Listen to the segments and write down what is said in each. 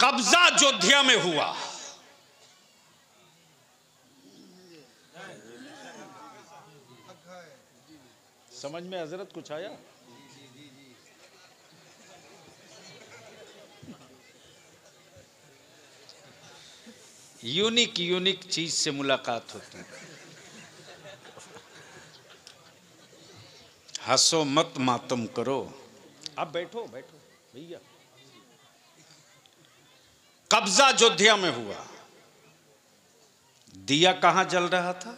कब्जा अयोध्या में हुआ। समझ में हजरत कुछ आया? यूनिक चीज से मुलाकात होती है। हंसो मत मातम करो। आप बैठो बैठो भैया। कब्जा अयोध्या में हुआ। दिया कहां जल रहा था?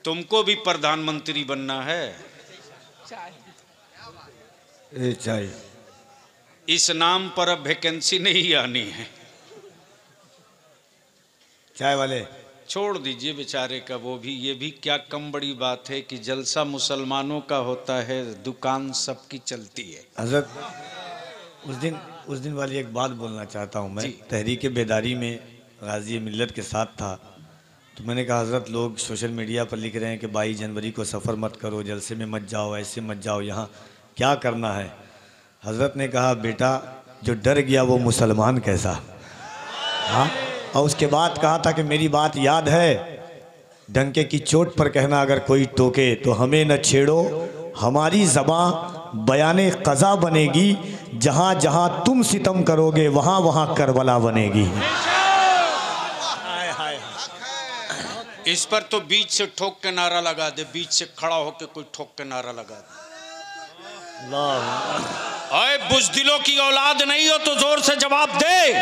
तुमको भी प्रधानमंत्री बनना है? चाय इस नाम पर अब वैकेंसी नहीं आनी है। चाय वाले छोड़ दीजिए बेचारे का वो भी। ये भी क्या कम बड़ी बात है कि जलसा मुसलमानों का होता है, दुकान सबकी चलती है। हजरत उस दिन वाली एक बात बोलना चाहता हूँ मैं। तहरीक बेदारी में गाजी मिल्लत के साथ था, तो मैंने कहा हजरत लोग सोशल मीडिया पर लिख रहे हैं कि 22 जनवरी को सफ़र मत करो, जलसे में मत जाओ, ऐसे मत जाओ, यहाँ क्या करना है। हजरत ने कहा बेटा जो डर गया वो मुसलमान कैसा। हाँ, और उसके बाद कहा था कि मेरी बात याद है, डंके की चोट पर कहना अगर कोई टोके तो हमें न छेड़ो, हमारी ज़बां बयाने क़ज़ा बनेगी, जहाँ जहाँ तुम सितम करोगे वहाँ वहाँ करबला बनेगी। इस पर तो बीच से ठोक के नारा लगा दे, बीच से खड़ा होके कोई ठोक के नारा लगा दे। अरे बुज़दिलों की औलाद नहीं हो तो जोर से जवाब दे।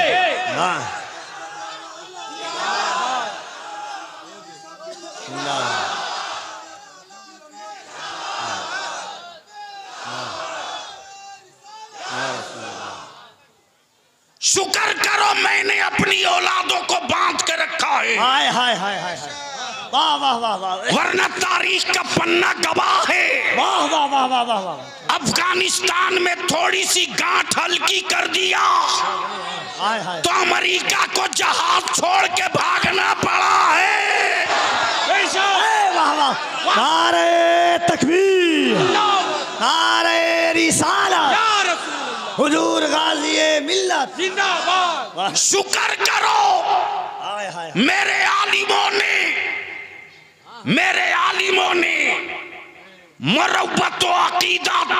शुक्र करो मैंने अपनी औलादों को बांध के रखा है। हाय हाय हाय हाय, वाह वाह वाह वाह, वरना तारीख का पन्ना गवाह है। वाह वाह वाह वाह वाह वाह। अफगानिस्तान में थोड़ी सी गांठ हल्की कर दिया हाय हाय, तो अमेरिका को जहाज छोड़ के भागना पड़ा है। वाह वाह, नारे तकबीर, नारे रिसालत, हुजूर गाजी मिल्लत जिंदाबाद। शुक्र करो मेरे आलिमों ने मुरव्वत व अकीदत,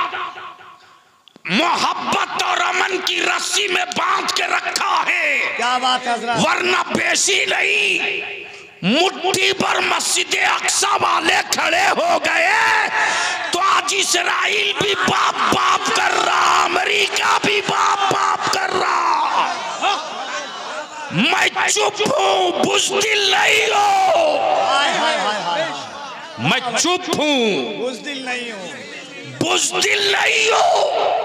मोहब्बत और अमन की रस्सी में बांध के रखा है। क्या बात है हज़रत। वरना पेशी नहीं, मुट्ठी पर मस्जिद अक्सा वाले खड़े हो गए तो आज इस्राइल भी बाप बाप कर रहा, अमेरिका भी बाप बाप कर रहा। मैं चुप हूँ, बुज़दिल नहीं हो। मैं चुप हूँ, बुज़दिल नहीं हूँ, बुज़दिल नहीं हो।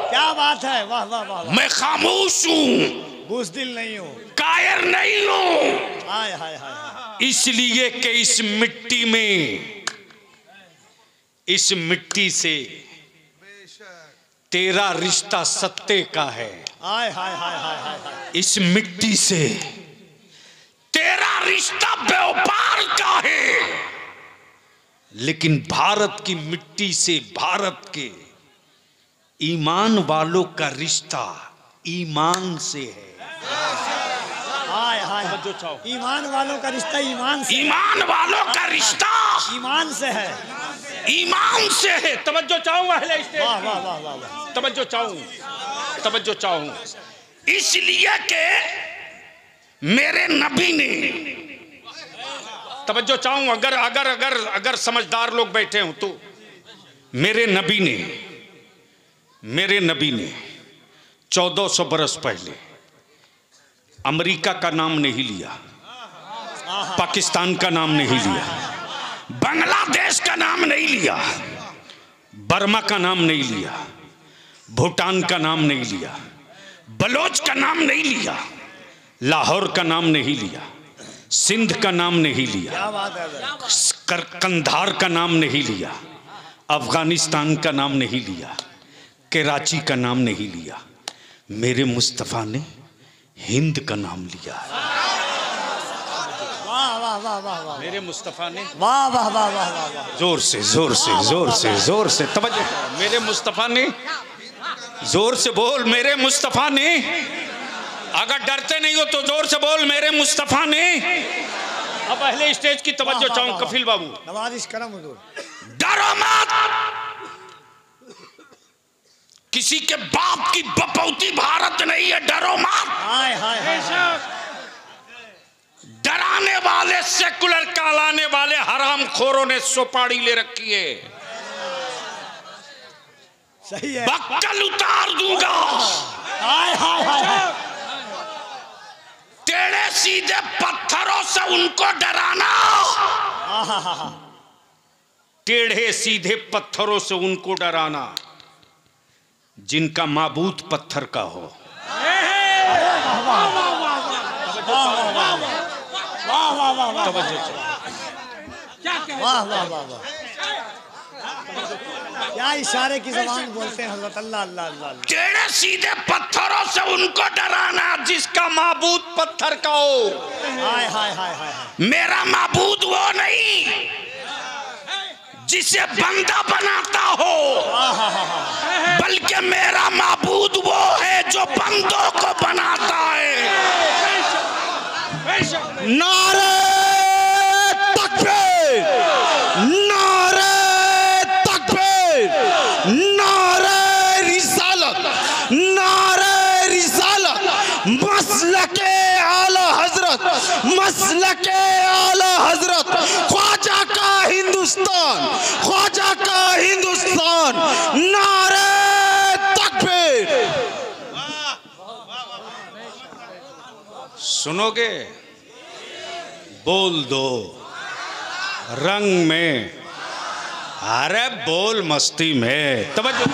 क्या बात है, वाह वाह वाह। मैं खामोश हूँ, बुज़दिल नहीं हूँ, कायर नहीं हूँ। हाय हाय हाय। इसलिए कि इस मिट्टी में, इस मिट्टी से तेरा रिश्ता सत्ते का है। हाय हाय हाय हाय हाय। इस मिट्टी से तेरा रिश्ता व्यापार का है, लेकिन भारत की मिट्टी से भारत के ईमान वालों का रिश्ता ईमान से है। हाय हाय, ईमान वालों का रिश्ता ईमान से, ईमान वालों का रिश्ता ईमान से है, ईमान से है। तवज्जो चाहूँ अहले स्टेज, वाह वाह वाह वाह, तवज्जो चाहूँ इसलिए कि मेरे नबी ने, तवज्जो चाहूँ, अगर अगर अगर अगर समझदार लोग बैठे हों तो मेरे नबी ने 1400 बरस पहले अमेरिका का नाम नहीं लिया, पाकिस्तान का नाम नहीं लिया, बांग्लादेश का नाम नहीं लिया, बर्मा का नाम नहीं लिया, भूटान का नाम नहीं लिया, बलोच का नाम नहीं लिया, लाहौर का नाम नहीं लिया, सिंध का नाम नहीं लिया, कंधार का नाम नहीं लिया, अफगानिस्तान का नाम नहीं लिया, कराची का नाम नहीं लिया। मेरे मुस्तफ़ा ने हिंद का नाम लिया। वाह वाह वाह वाह, मेरे मुस्तफ़ा ने, वाह वाह वाह वाह वाह, जोर से तवज्जो। मेरे मुस्तफ़ा ने जोर से बोल मेरे मुस्तफा ने। अगर डरते नहीं हो तो जोर से बोल मेरे मुस्तफा ने। अब पहले स्टेज की तवज्जो चाहूं कफिल बाबू। नवाजिश करम हुजूर। डरो मत, किसी के बाप की बपौती भारत नहीं है, डरो मत। हाय हाय हाय। डराने वाले सेकुलर कहलाने वाले हराम खोरों ने सुपाड़ी ले रखी है। सही है। बक्कल उतार दूंगा। हाय हाय हाय। टेढ़े सीधे पत्थरों से उनको डराना, टेढ़े सीधे पत्थरों से उनको डराना जिनका माबूद पत्थर का हो। वाह वाह वाह वाह, क्या इशारे की ज़बान बोलते हैं हज़रत। अल्लाह अल्लाह अल्लाह। टेढ़े सीधे पत्थरों से उनको डराना जिसका माबूद पत्थर का हो। हाय हाय हाय हाय। मेरा माबूद वो नहीं जिसे बंदा बनाता हो, बल्कि मेरा माबूद वो है जो बंदों को बनाता है। नारे तकबीर, नारे तकबीर, नारे रिसालत, नारे रिसालत, मसलके आला हजरत, मसलके आला हजरत, ख्वाजा का हिंदुस्तान, ख्वाजा का हिंदुस्तान, नारे तकबीर। सुनोगे? बोल दो रंग में, अरे बोल मस्ती में। तवज्जो।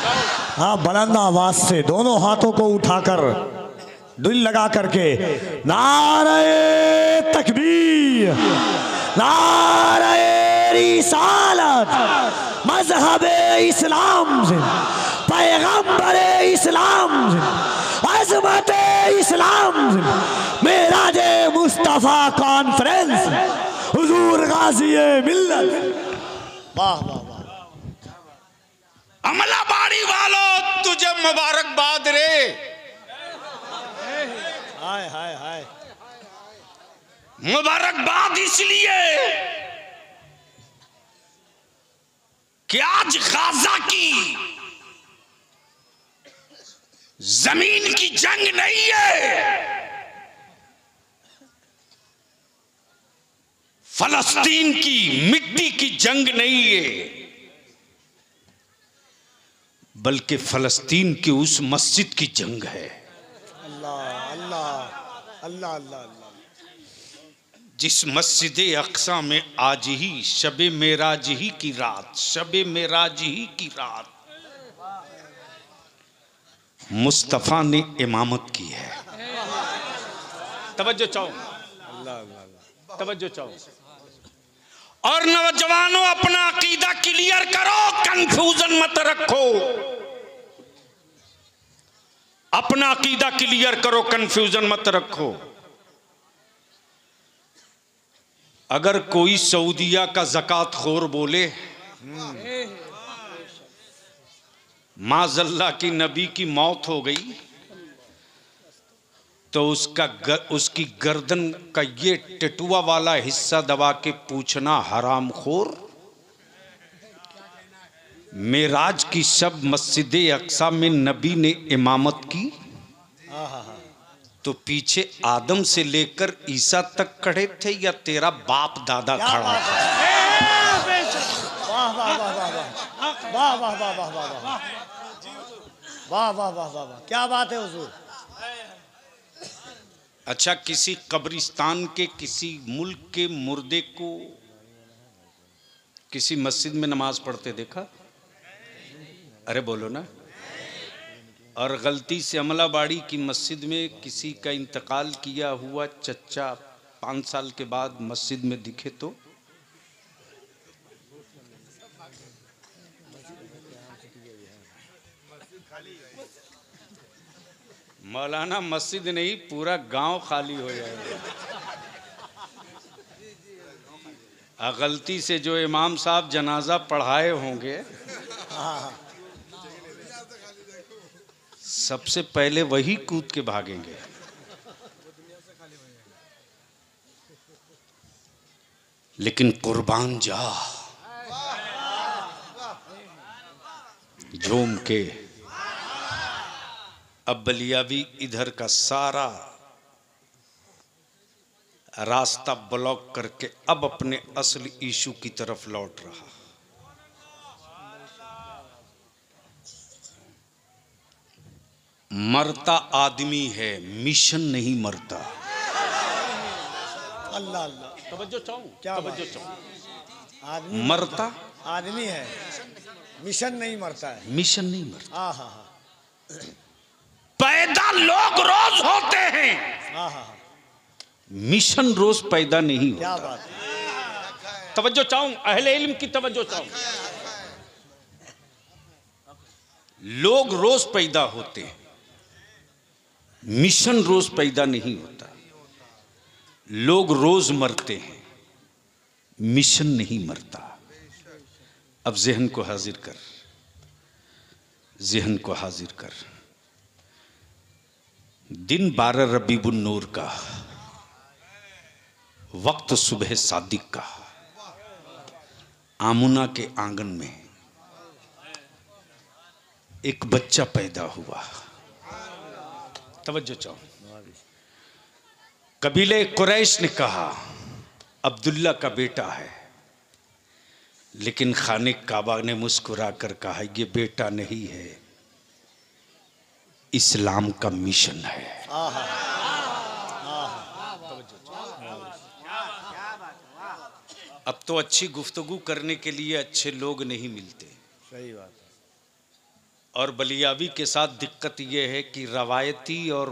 हाँ, बुलंद आवाज से दोनों हाथों को उठाकर दिल लगा करके नारे तकबीर, नारे रिसालत, मजहबे इस्लाम से, पैगंबरे इस्लाम से, अज़मते इस्लाम से, मेराजे मुस्तफ़ा कॉन्फ्रेंस, हुजूर गाज़िए मिल्लत। वाह वाह वाह। अमलाबाड़ी वालों तुझे मुबारकबाद रे। हाय हाय हाय। मुबारकबाद इसलिए कि आज गाजा की जमीन की जंग नहीं है, फलस्तीन की मिट्टी की जंग नहीं है, बल्कि फलस्तीन की उस मस्जिद की जंग है। अल्लाह अल्लाह अल्लाह अल्लाह। जिस मस्जिद अक्सा में आज ही शबे मेराज ही की रात, शबे मेराज ही की रात मुस्तफा ने इमामत की है। तवज्जो चाहो, तवज्जो चाहो। और नौजवानों अपना अकीदा क्लियर करो, कंफ्यूजन मत रखो। अपना अकीदा क्लियर करो, कंफ्यूजन मत रखो। अगर कोई सऊदिया का ज़कात खोर बोले माज़ल्ला की नबी की मौत हो गई, तो उसकी गर्दन का ये टेटुआ वाला हिस्सा दबा के पूछना हराम खोर, मेराज की शब मस्जिद अक्सा में नबी ने इमामत की तो पीछे आदम से लेकर ईसा तक खड़े थे या तेरा बाप दादा खड़ा था? वाह वाह वाह वाह वाह वाह वाह वाह वाह वाह वाह वाह वाह वाह, क्या बात है हुजूर। अच्छा, किसी कब्रिस्तान के किसी मुल्क के मुर्दे को किसी मस्जिद में नमाज पढ़ते देखा? अरे बोलो ना। और गलती से अमलाबाड़ी की मस्जिद में किसी का इंतकाल किया हुआ चच्चा 5 साल के बाद मस्जिद में दिखे तो? मौलाना मस्जिद नहीं, पूरा गांव खाली हो जाएगा। गलती से जो इमाम साहब जनाजा पढ़ाए होंगे सबसे पहले वही कूद के भागेंगे। लेकिन कुर्बान जा झूम के। अब बलियावी इधर का सारा रास्ता ब्लॉक करके अब अपने असली इशू की तरफ लौट रहा। मरता आदमी है, मिशन नहीं मरता। अल्लाह अल्लाह, तवज्जो चाहूं, क्या तवज्जो चाहूं। आदमी मरता आदमी है, मिशन नहीं मरता है। मिशन नहीं मरता। हाँ हाँ हाँ पैदा लोग रोज होते हैं, हाँ हाँ, मिशन रोज पैदा नहीं क्या होता। बात है। तवज्जो चाहूं, अहले इल्म की तवज्जो चाहूं। लोग रोज पैदा होते हैं, मिशन रोज पैदा नहीं होता। लोग रोज मरते हैं, मिशन नहीं मरता। अब ज़हन को हाजिर कर, ज़हन को हाजिर कर। दिन 12 रबीउन नूर का, वक्त सुबह सादिक का, आमुना के आंगन में एक बच्चा पैदा हुआ। तवज्जो चाहो। कबीले कुरैश ने कहा अब्दुल्ला का बेटा है, लेकिन खाने काबा ने मुस्कुरा कर कहा ये बेटा नहीं है, इस्लाम का मिशन है। अब तो अच्छी गुफ्तगू करने के लिए अच्छे लोग नहीं मिलते। सही बात है। और बलियावी के साथ दिक्कत यह है कि रवायती और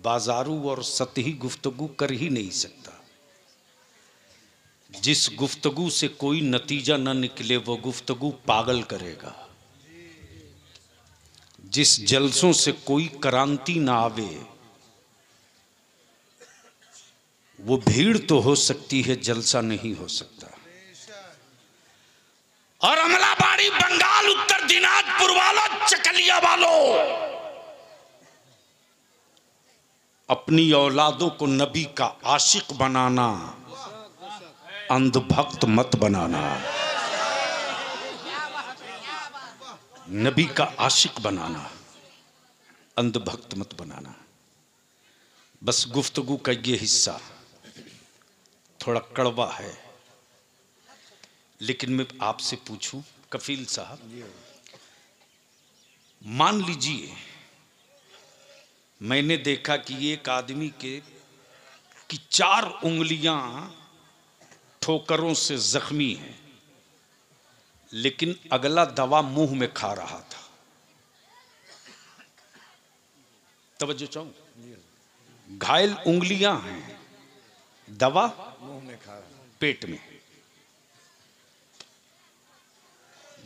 बाजारू और सतही गुफ्तगू कर ही नहीं सकता। जिस गुफ्तगू से कोई नतीजा न निकले वो गुफ्तगू पागल करेगा। जिस जलसों से कोई क्रांति ना आवे वो भीड़ तो हो सकती है, जलसा नहीं हो सकता। और अमलाबाड़ी, बंगाल, उत्तर दिनाजपुर वालों, चकलिया वालों, अपनी औलादों को नबी का आशिक बनाना, अंधभक्त मत बनाना। नबी का आशिक बनाना, अंधभक्त मत बनाना। बस गुफ्तगू का ये हिस्सा थोड़ा कड़वा है, लेकिन मैं आपसे पूछूं कफील साहब, मान लीजिए मैंने देखा कि एक आदमी की 4 उंगलियां ठोकरों से जख्मी हैं, लेकिन अगला दवा मुंह में खा रहा था। तवज्जो चाहूं, घायल उंगलियां हैं, दवा मुंह में खा रहा, पेट में।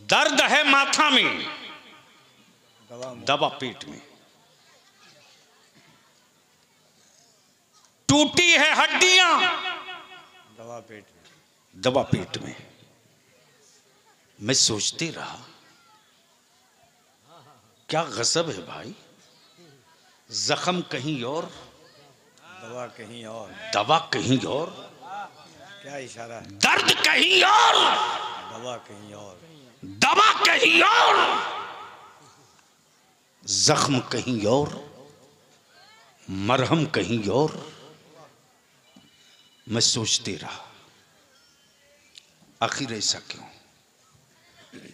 दर्द है माथा में, दवा पेट में। टूटी है हड्डियां, दवा पेट में, दवा पेट में। मैं सोचते रहा क्या गजब है भाई, जख्म कहीं और, दवा कहीं और, दवा कहीं और, क्या इशारा है, दर्द कहीं और, दवा कहीं और, दवा कहीं और, जख्म कहीं और, मरहम कहीं और। मैं सोचते रहा आखिर ऐसा क्यों।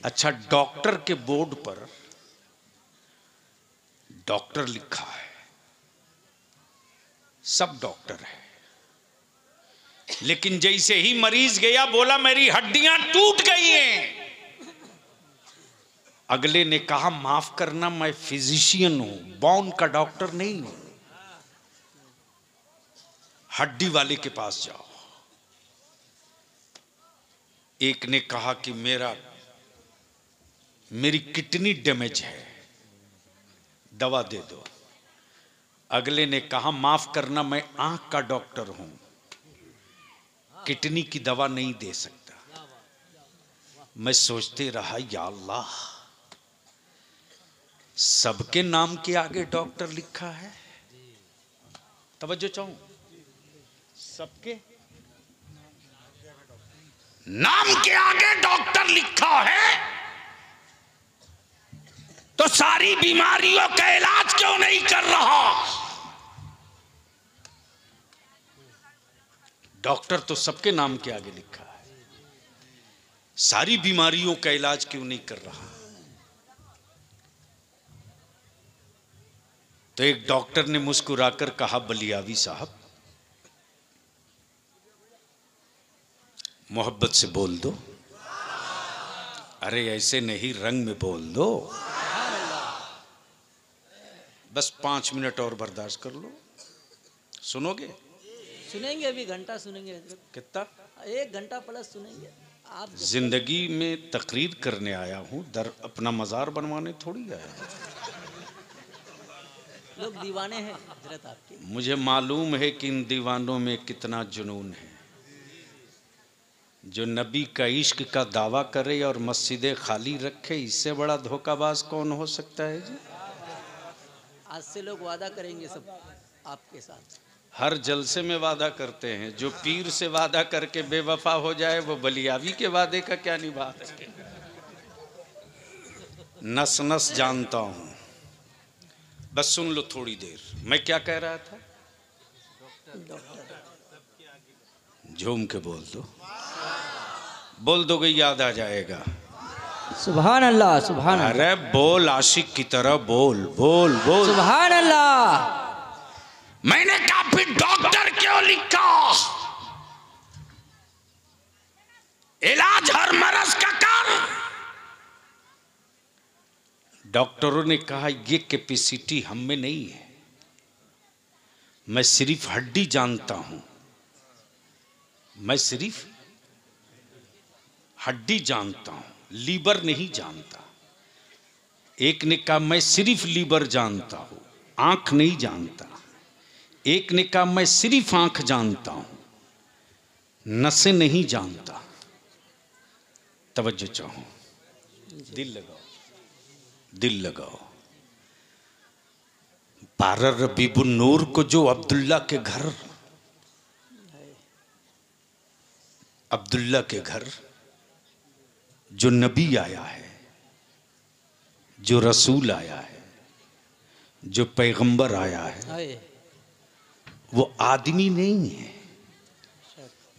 अच्छा, डॉक्टर के बोर्ड पर डॉक्टर लिखा है, सब डॉक्टर है, लेकिन जैसे ही मरीज गया बोला मेरी हड्डियां टूट गई हैं, अगले ने कहा माफ करना मैं फिजिशियन हूं, बोन का डॉक्टर नहीं हूं, हड्डी वाले के पास जाओ। एक ने कहा कि मेरी किडनी डैमेज है, दवा दे दो। अगले ने कहा माफ करना मैं आंख का डॉक्टर हूं, किडनी की दवा नहीं दे सकता। मैं सोचते रहा या अल्लाह, सबके नाम के आगे डॉक्टर लिखा है। तवज्जो चाहूं, सबके नाम के आगे डॉक्टर लिखा है तो सारी बीमारियों का इलाज क्यों नहीं कर रहा? डॉक्टर तो सबके नाम के आगे लिखा है, सारी बीमारियों का इलाज क्यों नहीं कर रहा? तो एक डॉक्टर ने मुस्कुराकर कहा, बलियावी साहब मोहब्बत से बोल दो। अरे ऐसे नहीं, रंग में बोल दो। बस 5 मिनट और बर्दाश्त कर लो। सुनोगे? सुनेंगे, अभी घंटा सुनेंगे। कितना? 1 घंटा प्लस सुनेंगे। आप जिंदगी में तकरीर करने आया हूं, दर अपना मजार बनवाने थोड़ी आया। लोग दीवाने हैं हजरत आपके। मुझे मालूम है कि इन दीवानों में कितना जुनून है। जो नबी का इश्क का दावा करे और मस्जिदें खाली रखे, इससे बड़ा धोखाबाज कौन हो सकता है जी? आज से लोग वादा करेंगे सब आपके साथ। हर जलसे में वादा करते हैं। जो पीर से वादा करके बेवफा हो जाए वो बलियावी के वादे का क्या निभा सके? नस नस जानता हूं। बस सुन लो थोड़ी देर। मैं क्या कह रहा था? झूम के बोल दो। बोल दोगे याद आ जाएगा। सुभान अल्लाह, सुभान अल्लाह। अरे बोल, आशिक की तरह बोल बोल बोल। सुभान अल्लाह। मैंने कहा फिर डॉक्टर क्यों लिखा? इलाज हर मरज का कर। डॉक्टरों ने कहा ये कैपेसिटी हम में नहीं है। मैं सिर्फ हड्डी जानता हूं, मैं सिर्फ हड्डी जानता हूं, लीवर नहीं जानता। एक ने कहा मैं सिर्फ लीवर जानता हूं, आंख नहीं जानता। एक ने कहा मैं सिर्फ आंख जानता हूं, नसें नहीं जानता। तवज्जो चाहो, दिल लगाओ, दिल लगाओ। 12 रबीउन नूर को जो अब्दुल्ला के घर, अब्दुल्ला के घर जो नबी आया है, जो रसूल आया है, जो पैगंबर आया है, वो आदमी नहीं है,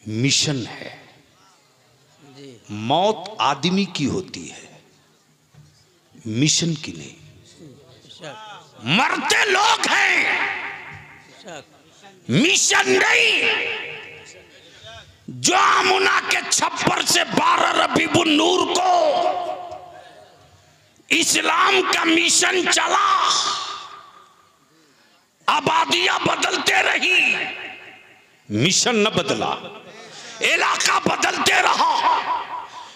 मिशन है। मौत आदमी की होती है, मिशन की नहीं। मरते लोग हैं, मिशन नहीं। जो आमुना के छप्पर से 12 रबीउन नूर को इस्लाम का मिशन चला, आबादियां बदलते रही, मिशन न बदला। इलाका बदलते रहा,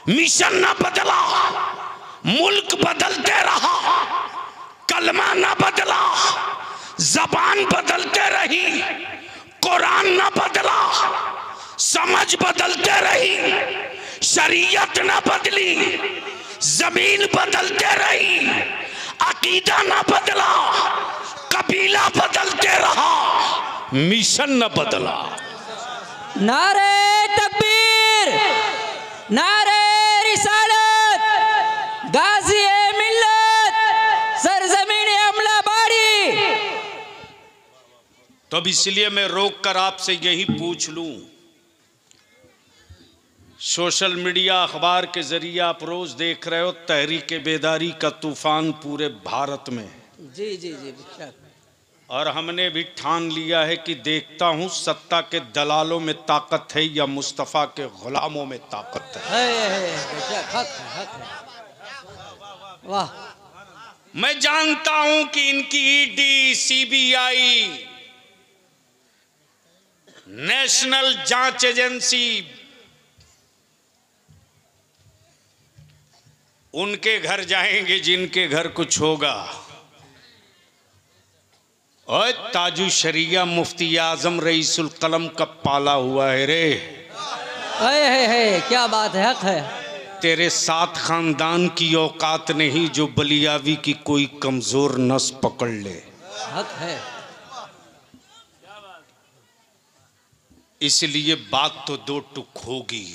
मिशन न बदला। मुल्क बदलते रहा, कलमा न बदला। जबान बदलते रही, कुरान न बदला। समझ बदलते रही, शरीयत न बदली। जमीन बदलते रही, अकीदा न बदला। कबीला बदलते रहा, मिशन न बदला। नारे तकबीर, नारे रिसालत, गाजी ए मिल्लत, सरजमीन अमलाबाड़ी। तो अब इसलिए मैं रोक कर आपसे यही पूछ लूं, सोशल मीडिया अखबार के जरिए आप रोज देख रहे हो तहरीक बेदारी का तूफान पूरे भारत में। जी जी जी बेशक। और हमने भी ठान लिया है कि देखता हूं सत्ता के दलालों में ताकत है या मुस्तफ़ा के गुलामों में ताकत है। बेशक, हक है, हक है। वाह। मैं जानता हूं कि इनकी ईडी, सीबीआई, नेशनल जांच एजेंसी उनके घर जाएंगे जिनके घर कुछ होगा। और ताजु शरिया मुफ्ती आजम रईसुल कलम का पाला हुआ है रे। है क्या बात है, हक है। तेरे साथ खानदान की औकात नहीं जो बलियावी की कोई कमजोर नस पकड़ ले। हक है। इसलिए बात तो दो टुक होगी।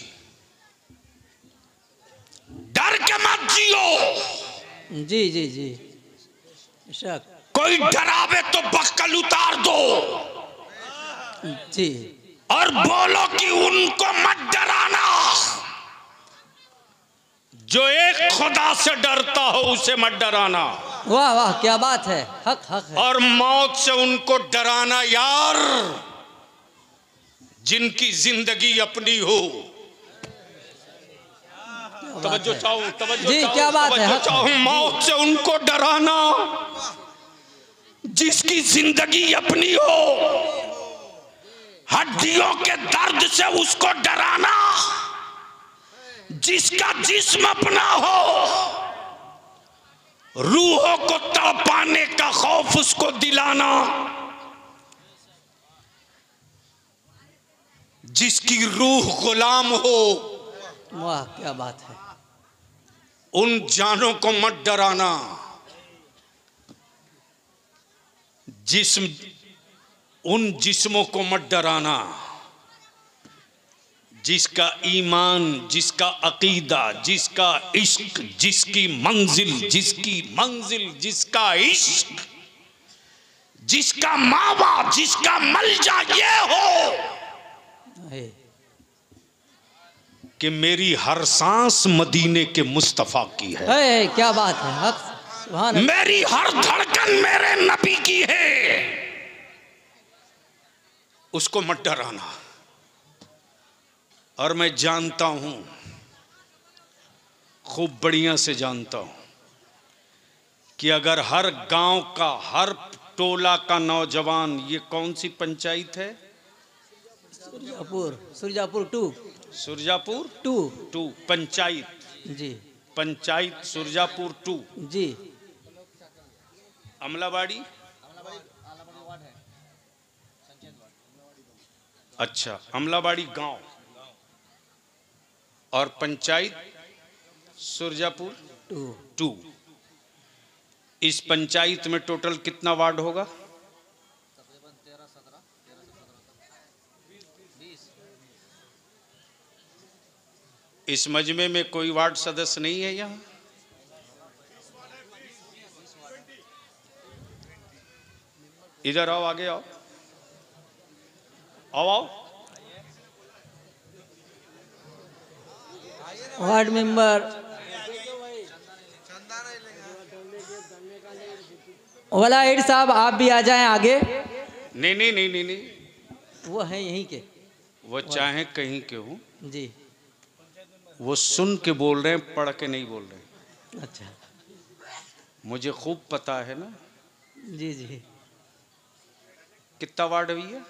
डर के मत जियो। जी जी जी शक। कोई डरावे तो बक्कल उतार दो जी। और बोलो कि उनको मत डराना। जो एक खुदा से डरता हो उसे मत डराना। वाह वाह क्या बात है। हक हक है। और मौत से उनको डराना यार जिनकी जिंदगी अपनी हो। तवज्जो चाहूं, तवज्जो जी चाहूं, क्या बात है। तवज्जो हक चाहूं। मौत से उनको डराना जिसकी जिंदगी अपनी हो। हड्डियों के दर्द से उसको डराना जिसका जिस्म अपना हो। रूहों को तड़पाने का खौफ उसको दिलाना जिसकी रूह गुलाम हो। वाह क्या बात है। उन जानों को मत डराना जिस्म, उन जिस्मों को मत डराना जिसका ईमान, जिसका अकीदा, जिसका इश्क, जिसकी मंजिल, जिसका इश्क, जिसका मावा, जिसका मलजा ये हो कि मेरी हर सांस मदीने के मुस्तफा की है। क्या बात है। हक सुभान अल्लाह। मेरी हर धड़कन मेरे नबी की है। उसको मत डराना। और मैं जानता हूं, खूब बढ़िया से जानता हूं कि अगर हर गांव का, हर टोला का नौजवान, ये कौन सी पंचायत है? सुरजापुर 2। सुरजापुर 2 पंचायत। जी पंचायत सुरजापुर 2। जी। अमलाबाड़ी। अच्छा, अमलाबाड़ी गांव और पंचायत सुरजापुर 2। इस पंचायत में टोटल कितना वार्ड होगा? इस मजमे में कोई वार्ड सदस्य नहीं है यहाँ? इधर आओ, आगे आओ, आओ। वार्ड मेंबर वाला एड साहब आप भी आ जाएं आगे। नहीं नहीं नहीं नहीं नहीं, वो है यहीं के। वो चाहे कहीं के हो, जी। वो सुन के बोल रहे हैं, पढ़ के नहीं बोल रहे हैं। अच्छा। मुझे खूब पता है ना। जी जी। कितना वार्ड हुई है?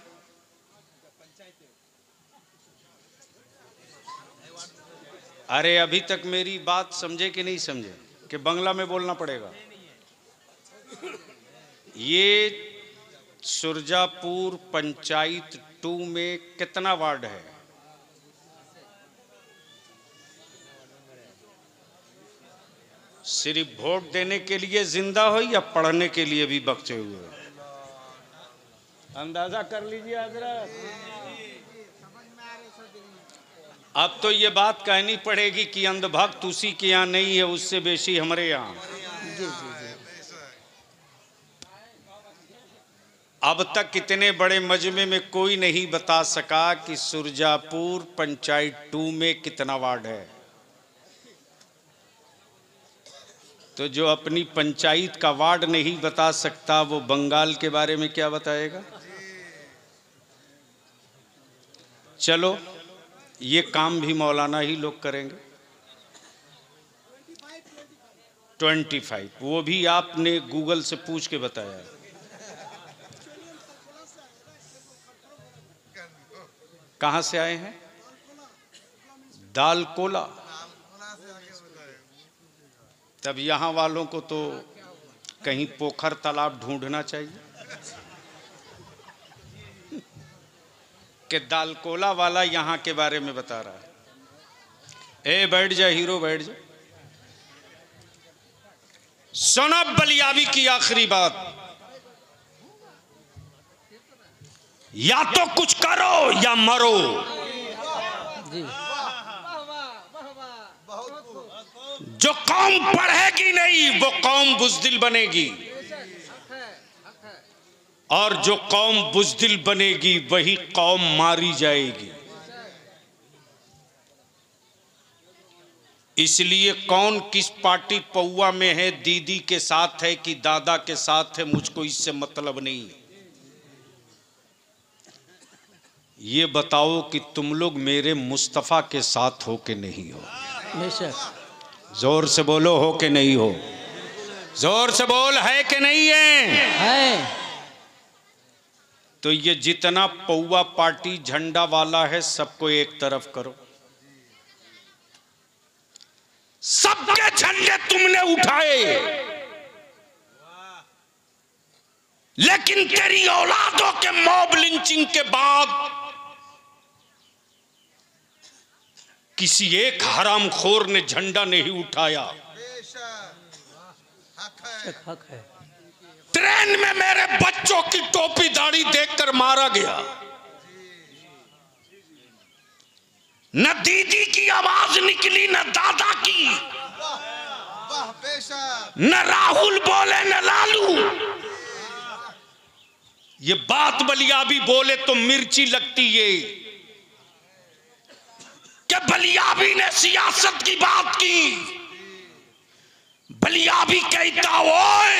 अरे अभी तक मेरी बात समझे कि नहीं समझे कि बंगला में बोलना पड़ेगा? ये सुरजापुर पंचायत 2 में कितना वार्ड है? सिर्फ वोट देने के लिए जिंदा हो या पढ़ने के लिए भी बचे हुए हो? अंदाजा कर लीजिए हजरत। अब तो ये बात कहनी पड़ेगी कि अंधभक्त उसी के यहाँ नहीं है, उससे बेशी हमारे यहाँ। जी जी जी। अब तक इतने बड़े मजमे में कोई नहीं बता सका कि सुरजापुर पंचायत 2 में कितना वार्ड है। तो जो अपनी पंचायत का वार्ड नहीं बता सकता वो बंगाल के बारे में क्या बताएगा? चलो ये काम भी मौलाना ही लोग करेंगे। 25 वो भी आपने गूगल से पूछ के बताया। कहां से आए हैं? दालकोला। तब यहां वालों को तो कहीं पोखर तालाब ढूंढना चाहिए कि दालकोला वाला यहां के बारे में बता रहा है। ए बैठ जा हीरो, बैठ जा। सुनो बलियावी की आखिरी बात, या तो कुछ करो या मरो। जी जो कौम पढ़ेगी नहीं वो कौम बुज़दिल बनेगी, और जो कौम बुज़दिल बनेगी वही कौम मारी जाएगी। इसलिए कौन किस पार्टी पौआ में है, दीदी के साथ है कि दादा के साथ है, मुझको इससे मतलब नहीं। ये बताओ कि तुम लोग मेरे मुस्तफ़ा के साथ हो कि नहीं हो? बेशक। जोर से बोलो, हो कि नहीं हो? जोर से बोल, है कि नहीं है? तो ये जितना पौआ पार्टी झंडा वाला है सबको एक तरफ करो। सबके झंडे तुमने उठाए, लेकिन तेरी औलादों के मॉब लिंचिंग के बाद किसी एक हरामखोर ने झंडा नहीं उठाया। हक है। ट्रेन में मेरे बच्चों की टोपी दाढ़ी देखकर मारा गया। न दीदी की आवाज निकली, न दादा की, न राहुल बोले न लालू। ये बात बलियावी बोले तो मिर्ची लगती है कि बलियावी ने सियासत की बात की। बलियावी कहता ओए,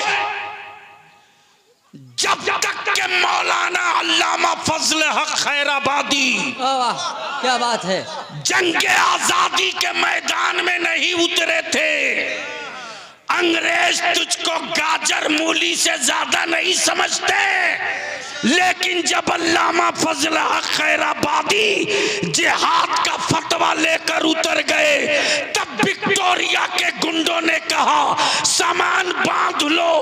जब तक के मौलाना अल्लामा फजल हक खैराबादी क्या बात है, जंग आजादी के मैदान में नहीं उतरे थे, अंग्रेज तुझको गाजर मूली से ज्यादा नहीं समझते। लेकिन जब अल्लामा फजल हक खैराबादी जिहाद का फतवा लेकर उतर गए, तब विक्टोरिया के गुंडों ने कहा सामान बांध लो,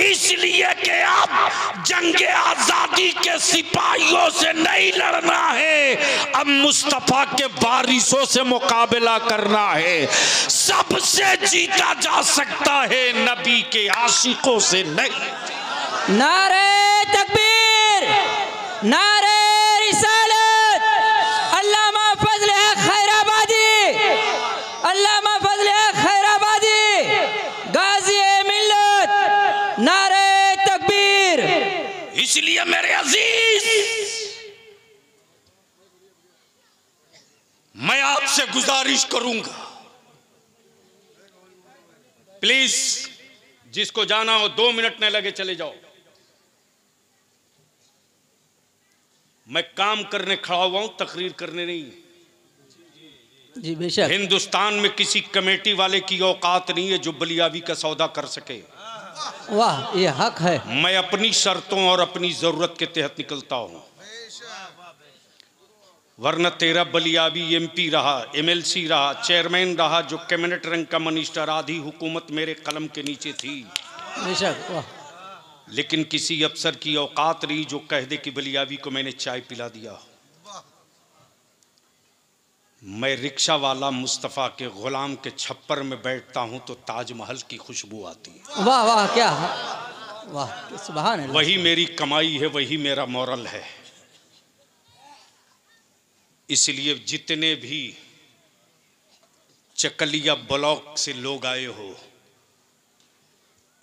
इसलिए कि अब जंग आजादी के सिपाहियों से नहीं लड़ना है, अब मुस्तफा के वारिसों से मुकाबला करना है। सबसे जीता जा सकता है, नबी के आशिकों से नहीं। नारे तकबीर, नारे रिसालत, अल्लामा फजल हक खैराबादी, अल्लामा फजल हक खैराबादी, गाजी मिल्लत, नारे तकबीर। इसलिए मेरे अजीज, मैं आपसे गुजारिश करूंगा, प्लीज जिसको जाना हो 2 मिनट न लगे चले जाओ। मैं काम करने खड़ा हुआ हूं, तकरीर करने नहीं। जी बेशक। हिंदुस्तान में किसी कमेटी वाले की औकात नहीं है जो बलियावी का सौदा कर सके। वाह, ये हक है। मैं अपनी शर्तों और अपनी जरूरत के तहत निकलता हूं, वरना तेरा बलियावी एमपी रहा, एमएलसी रहा, चेयरमैन रहा, जो कैबिनेट रैंक का मिनिस्टर, आधी हुकूमत मेरे कलम के नीचे थी। बेशक। वाह। लेकिन किसी अफसर की औकात नहीं जो कह दे कि बलियावी को मैंने चाय पिला दिया। मैं रिक्शा वाला मुस्तफ़ा के गुलाम के छप्पर में बैठता हूं तो ताजमहल की खुशबू आती है। वाह वाह, क्या वाह, सुभान अल्लाह। वही मेरी कमाई है, वही मेरा मॉरल है। इसलिए जितने भी चकलिया ब्लॉक से लोग आए हो,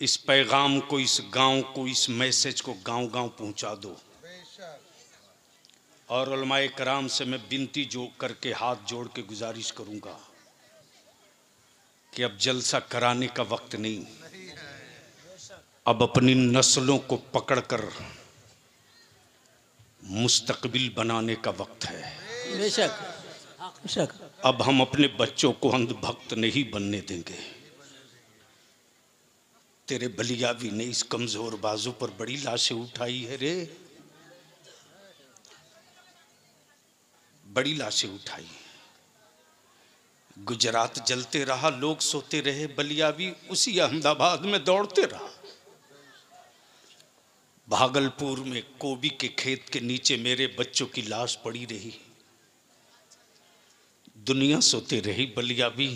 इस पैगाम को, इस गांव को, इस मैसेज को गांव-गांव पहुंचा दो। और उलमाए कराम से मैं विनती जो करके हाथ जोड़ के गुजारिश करूंगा कि अब जलसा कराने का वक्त नहीं, अब अपनी नस्लों को पकड़कर मुस्तकबिल बनाने का वक्त है। बेशक बेशक। अब हम अपने बच्चों को अंधभक्त नहीं बनने देंगे। तेरे बलियावी ने इस कमजोर बाजू पर बड़ी लाशें उठाई है रे, बड़ी लाशें उठाई। गुजरात जलते रहा, लोग सोते रहे, बलियावी उसी अहमदाबाद में दौड़ते रहा। भागलपुर में गोभी के खेत के नीचे मेरे बच्चों की लाश पड़ी रही। दुनिया सोते रही बलियाबी,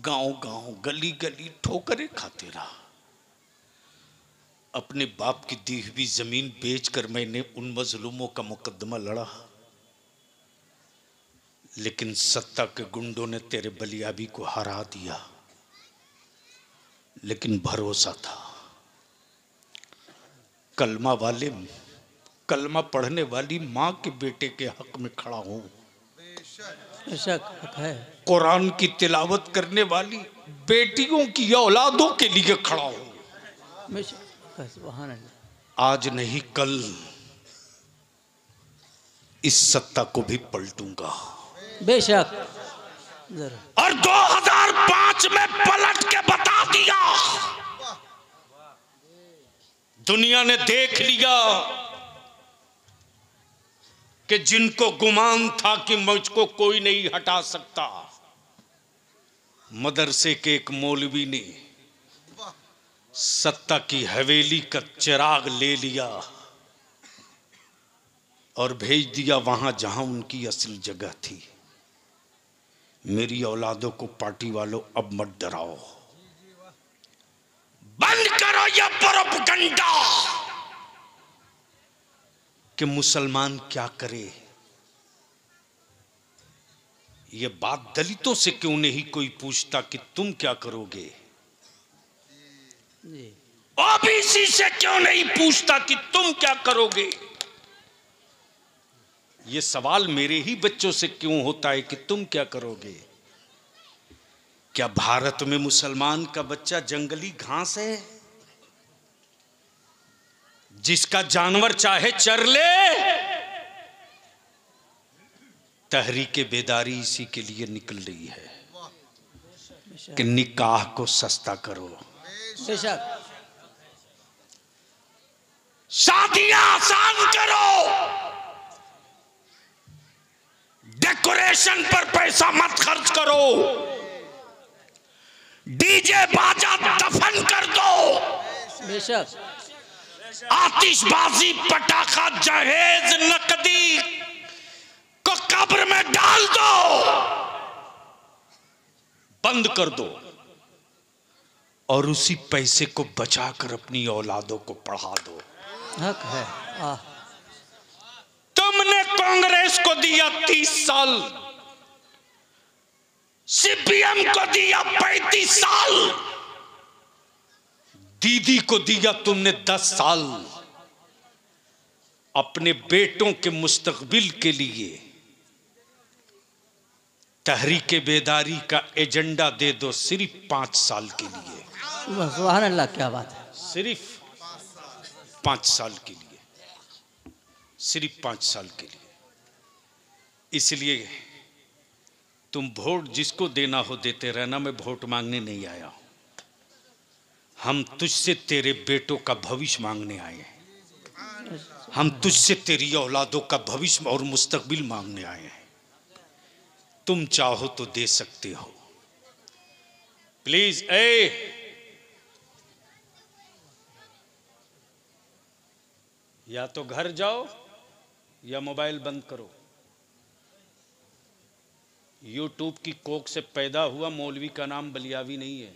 गांव गांव गली गली ठोकरें खाते रहा। अपने बाप की दी हुई जमीन बेचकर मैंने उन मजलूमों का मुकदमा लड़ा, लेकिन सत्ता के गुंडों ने तेरे बलियाबी को हरा दिया। लेकिन भरोसा था, कलमा पढ़ने वाली मां के बेटे के हक में खड़ा हूं। बेशक है। कुरान की तिलावत करने वाली बेटियों की औलादों के लिए खड़ा हूं। बेशक है, सुभान अल्लाह। आज नहीं कल इस सत्ता को भी पलटूंगा। बेशक जरूर। और 2005 में पलट के बता दिया। दुनिया ने देख लिया कि जिनको गुमान था कि मुझको कोई नहीं हटा सकता, मदरसे के एक मौलवी ने सत्ता की हवेली का चिराग ले लिया और भेज दिया वहां जहां उनकी असल जगह थी। मेरी औलादों को पार्टी वालों अब मत डराओ, बंद करो ये प्रोपगंडा कि मुसलमान क्या करे। ये बात दलितों से क्यों नहीं कोई पूछता कि तुम क्या करोगे? जी। ओबीसी से क्यों नहीं पूछता कि तुम क्या करोगे? ये सवाल मेरे ही बच्चों से क्यों होता है कि तुम क्या करोगे? क्या भारत में मुसलमान का बच्चा जंगली घास है जिसका जानवर चाहे चर ले? तहरीके बेदारी इसी के लिए निकल रही है कि निकाह को सस्ता करो, बेशक शादियां आसान करो, डेकोरेशन पर पैसा मत खर्च करो, डीजे बाजा दफन कर दो, बेशक आतिशबाजी पटाखा जहेज नकदी को कब्र में डाल दो, बंद कर दो और उसी पैसे को बचाकर अपनी औलादों को पढ़ा दो। हक है। तुमने कांग्रेस को दिया 30 साल, सीपीएम को दिया 35 साल, दीदी को दिया तुमने 10 साल। अपने बेटों के मुस्तकबिल के लिए तहरीके बेदारी का एजेंडा दे दो, सिर्फ 5 साल के लिए। सुभान अल्लाह, क्या बात है। सिर्फ 5 साल के लिए, सिर्फ 5 साल के लिए। इसलिए तुम वोट जिसको देना हो देते रहना, मैं वोट मांगने नहीं आया हूं। हम तुझसे तेरे बेटों का भविष्य मांगने आए हैं, हम तुझसे तेरी औलादों का भविष्य और मुस्तकबिल मांगने आए हैं। तुम चाहो तो दे सकते हो। प्लीज या तो घर जाओ या मोबाइल बंद करो। यूट्यूब की कोख से पैदा हुआ मौलवी का नाम बलियावी नहीं है।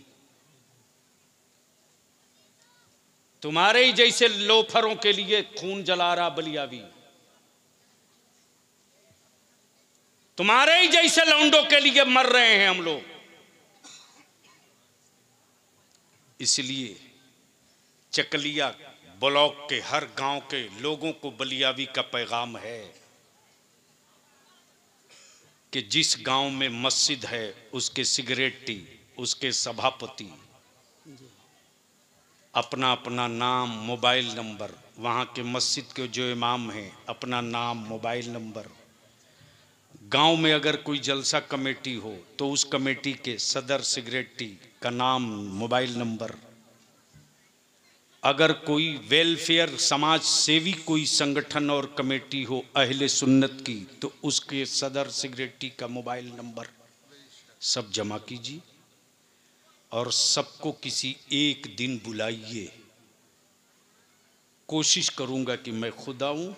तुम्हारे ही जैसे लोफरों के लिए खून जला रहा बलियावी, तुम्हारे ही जैसे लौंडों के लिए मर रहे हैं हम लोग। इसलिए चकलिया ब्लॉक के हर गांव के लोगों को बलियावी का पैगाम है कि जिस गांव में मस्जिद है उसके सिगरेटी, उसके सभापति अपना अपना नाम, मोबाइल नंबर, वहाँ के मस्जिद के जो इमाम हैं अपना नाम, मोबाइल नंबर, गांव में अगर कोई जलसा कमेटी हो तो उस कमेटी के सदर सिगरेटी का नाम, मोबाइल नंबर, अगर कोई वेलफेयर समाज सेवी कोई संगठन और कमेटी हो अहले सुन्नत की तो उसके सदर सिगरेटी का मोबाइल नंबर सब जमा कीजिए और सबको किसी एक दिन बुलाइए। कोशिश करूंगा कि मैं खुद आऊं,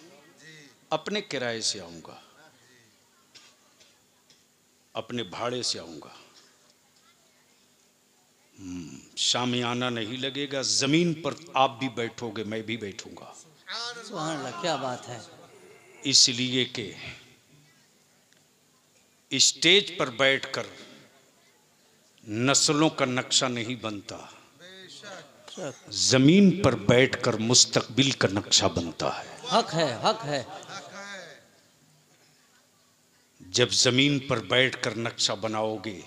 अपने किराए से आऊंगा। अपने भाड़े से आऊंगा। शामियाना नहीं लगेगा, जमीन पर आप भी बैठोगे, मैं भी बैठूंगा। सुभान अल्लाह, क्या बात है। इसलिए कि स्टेज पर बैठकर नस्लों का नक्शा नहीं बनता, जमीन पर बैठकर मुस्तकबिल का नक्शा बनता है। हक है, हक है। जब जमीन पर बैठकर नक्शा बनाओगे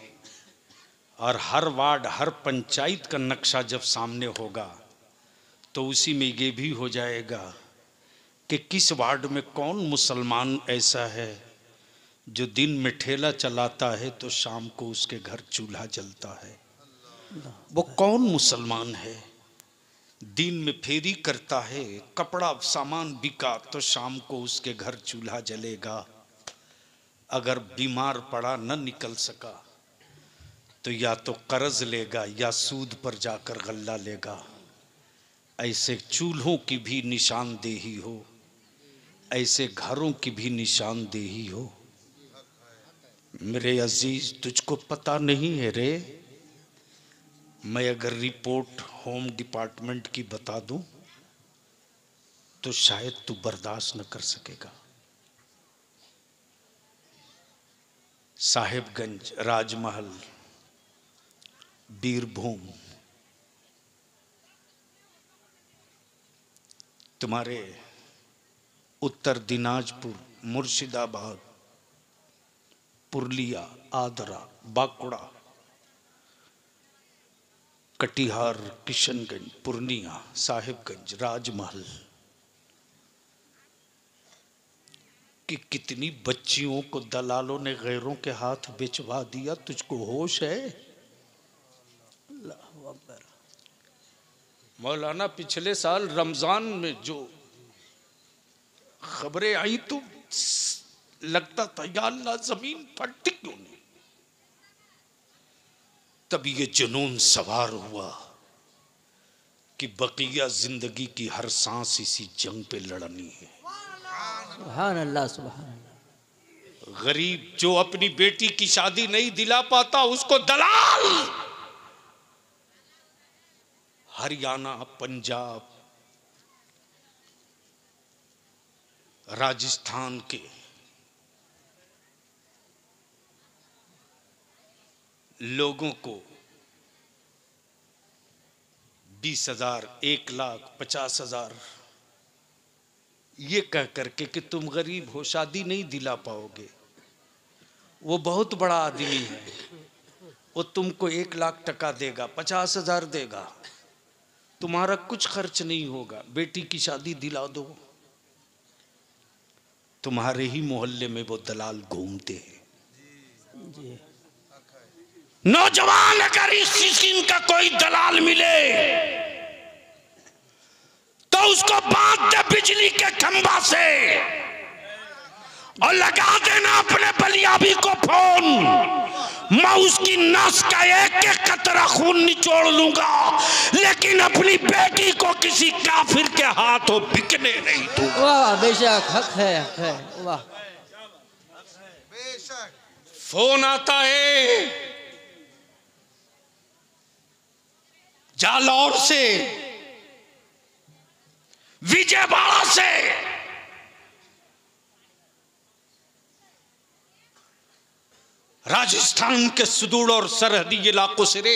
और हर वार्ड, हर पंचायत का नक्शा जब सामने होगा, तो उसी में ये भी हो जाएगा कि किस वार्ड में कौन मुसलमान ऐसा है जो दिन में ठेला चलाता है तो शाम को उसके घर चूल्हा जलता है। वो कौन मुसलमान है, दिन में फेरी करता है, कपड़ा सामान बिका तो शाम को उसके घर चूल्हा जलेगा। अगर बीमार पड़ा न निकल सका तो या तो कर्ज लेगा या सूद पर जाकर गल्ला लेगा। ऐसे चूल्हों की भी निशानदेही हो, ऐसे घरों की भी निशानदेही हो। मेरे अजीज, तुझको पता नहीं है रे, मैं अगर रिपोर्ट होम डिपार्टमेंट की बता दूं तो शायद तू बर्दाश्त न कर सकेगा। साहिबगंज, राजमहल, बीरभूम, तुम्हारे उत्तर दिनाजपुर, मुर्शिदाबाद, पुरलिया, आदरा, बांकुड़ा, कटिहार, किशनगंज, पूर्णिया, साहिबगंज, राजमहल कि कितनी बच्चियों को दलालों ने गैरों के हाथ बेचवा दिया। तुझको होश है? अल्लाहु अकबर। मौलाना, पिछले साल रमजान में जो खबरें आई तो लगता था या अल्लाह जमीन फटती क्यों नहीं। तब ये जुनून सवार हुआ कि बकिया जिंदगी की हर सांस इसी जंग पे लड़नी है। सुभान अल्लाह, सुभान अल्लाह। गरीब जो अपनी बेटी की शादी नहीं दिला पाता उसको दलाल हरियाणा, पंजाब, राजस्थान के लोगों को 20,000, 1,00,000, 50,000 ये कह करके कि तुम गरीब हो, शादी नहीं दिला पाओगे। वो बहुत बड़ा आदमी है, वो तुमको 1,00,000 टका देगा, 50,000 देगा, तुम्हारा कुछ खर्च नहीं होगा, बेटी की शादी दिला दो। तुम्हारे ही मोहल्ले में वो दलाल घूमते हैं। जी। नौजवान, अगर इस किस्म का कोई दलाल मिले तो उसको बांध दे बिजली के खंभा से और लगा देना अपने बलियाबी को फोन। मैं उसकी नस का एक एक कतरा खून निचोड़ लूंगा, लेकिन अपनी बेटी को किसी काफिर के हाथों बिकने नहीं दूंगा। वाह, बेशक, हक है, हक है। वाह। फोन आता है जालौर से, विजयवाड़ा से, राजस्थान के सुदूर और सरहदी इलाकों से रे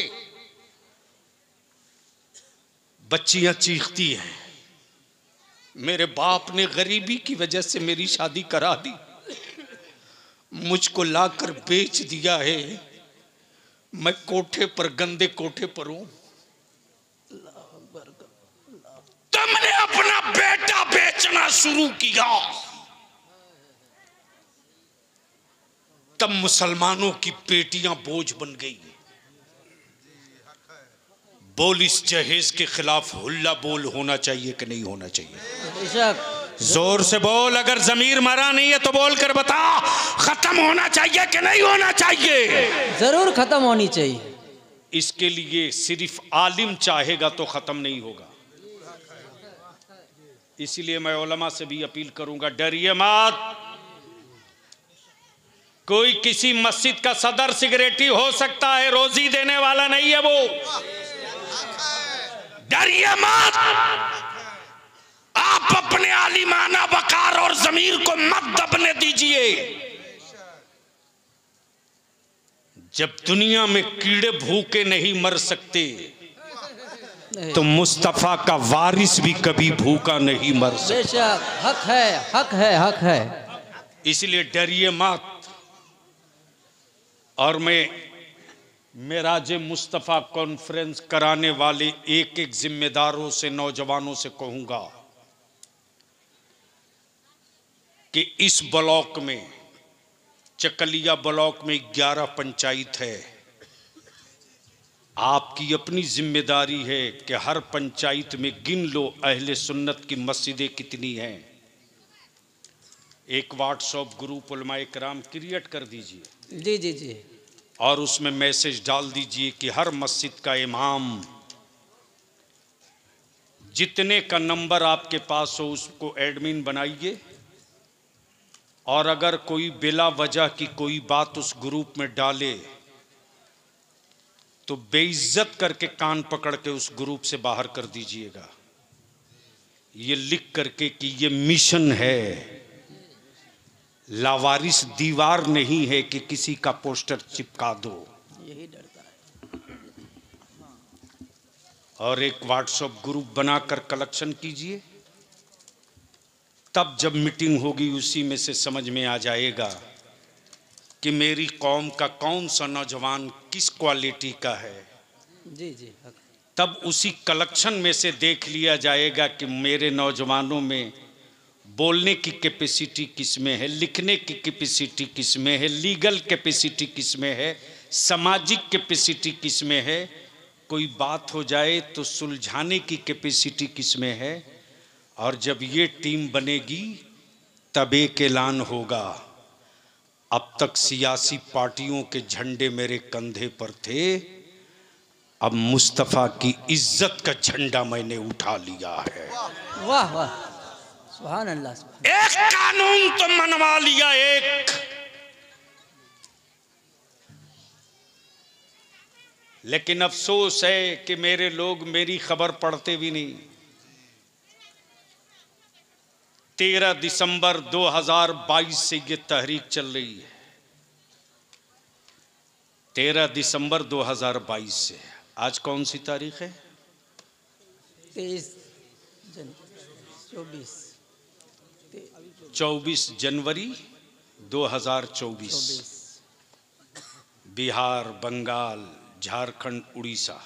बच्चियां चीखती हैं, मेरे बाप ने गरीबी की वजह से मेरी शादी करा दी, मुझको लाकर बेच दिया है, मैं कोठे पर, गंदे कोठे पर हूं। तुमने अपना बेटा बेचना शुरू किया, तब मुसलमानों की बेटियां बोझ बन गई। बोल, इस जहेज के खिलाफ हुल्ला बोल होना चाहिए कि नहीं होना चाहिए? बेशक। जोर से बोल, अगर जमीर मरा नहीं है तो बोल कर बता, खत्म होना चाहिए कि नहीं होना चाहिए? जरूर खत्म होनी चाहिए। इसके लिए सिर्फ आलिम चाहेगा तो खत्म नहीं होगा। इसीलिए मैं उलमा से भी अपील करूंगा, डरिए मत, कोई किसी मस्जिद का सदर सिगरेटी हो सकता है, रोजी देने वाला नहीं है वो। डरिए मत, आप अपने आलिमाना वकार और जमीर को मत दबने दीजिए। जब दुनिया में कीड़े भूखे नहीं मर सकते तो मुस्तफा का वारिस भी कभी भूखा नहीं मर सकता। बेशक, हक है, हक है, हक है। इसलिए डरिए मत। और मैं मेराज मुस्तफ़ा कॉन्फ्रेंस कराने वाले एक एक जिम्मेदारों से, नौजवानों से कहूंगा कि इस ब्लॉक में, चकलिया ब्लॉक में 11 पंचायत है। आपकी अपनी जिम्मेदारी है कि हर पंचायत में गिन लो अहले सुन्नत की मस्जिदें कितनी हैं। एक व्हाट्सएप ग्रुप उलमाए किराम क्रिएट कर दीजिए। जी जी जी। और उसमें मैसेज डाल दीजिए कि हर मस्जिद का इमाम जितने का नंबर आपके पास हो उसको एडमिन बनाइए। और अगर कोई बिला वजह की कोई बात उस ग्रुप में डाले तो बेइज्जत करके कान पकड़ के उस ग्रुप से बाहर कर दीजिएगा, ये लिख करके कि ये मिशन है, लावारिस दीवार नहीं है कि किसी का पोस्टर चिपका दो। यही डरता है। और एक व्हाट्सएप ग्रुप बनाकर कलेक्शन कीजिए, तब जब मीटिंग होगी उसी में से समझ में आ जाएगा कि मेरी कौम का कौन सा नौजवान किस क्वालिटी का है। जी जी, हक। तब उसी कलेक्शन में से देख लिया जाएगा कि मेरे नौजवानों में बोलने की कैपेसिटी किस में है, लिखने की कैपेसिटी किस में है, लीगल कैपेसिटी किस में है, सामाजिक कैपेसिटी किस में है, कोई बात हो जाए तो सुलझाने की कैपेसिटी किस में है। और जब ये टीम बनेगी तब एक ऐलान होगा, अब तक सियासी पार्टियों के झंडे मेरे कंधे पर थे, अब मुस्तफ़ा की इज्जत का झंडा मैंने उठा लिया है। वाह वाह, सुभान अल्लाह। एक कानून तो मनवा लिया, एक। लेकिन अफसोस है कि मेरे लोग मेरी खबर पढ़ते भी नहीं। 13 दिसंबर 2022 से ये तहरीक चल रही है। 13 दिसंबर 2022 से। आज कौन सी तारीख है? 24 जनवरी 2024। बिहार, बंगाल, झारखंड, उड़ीसा,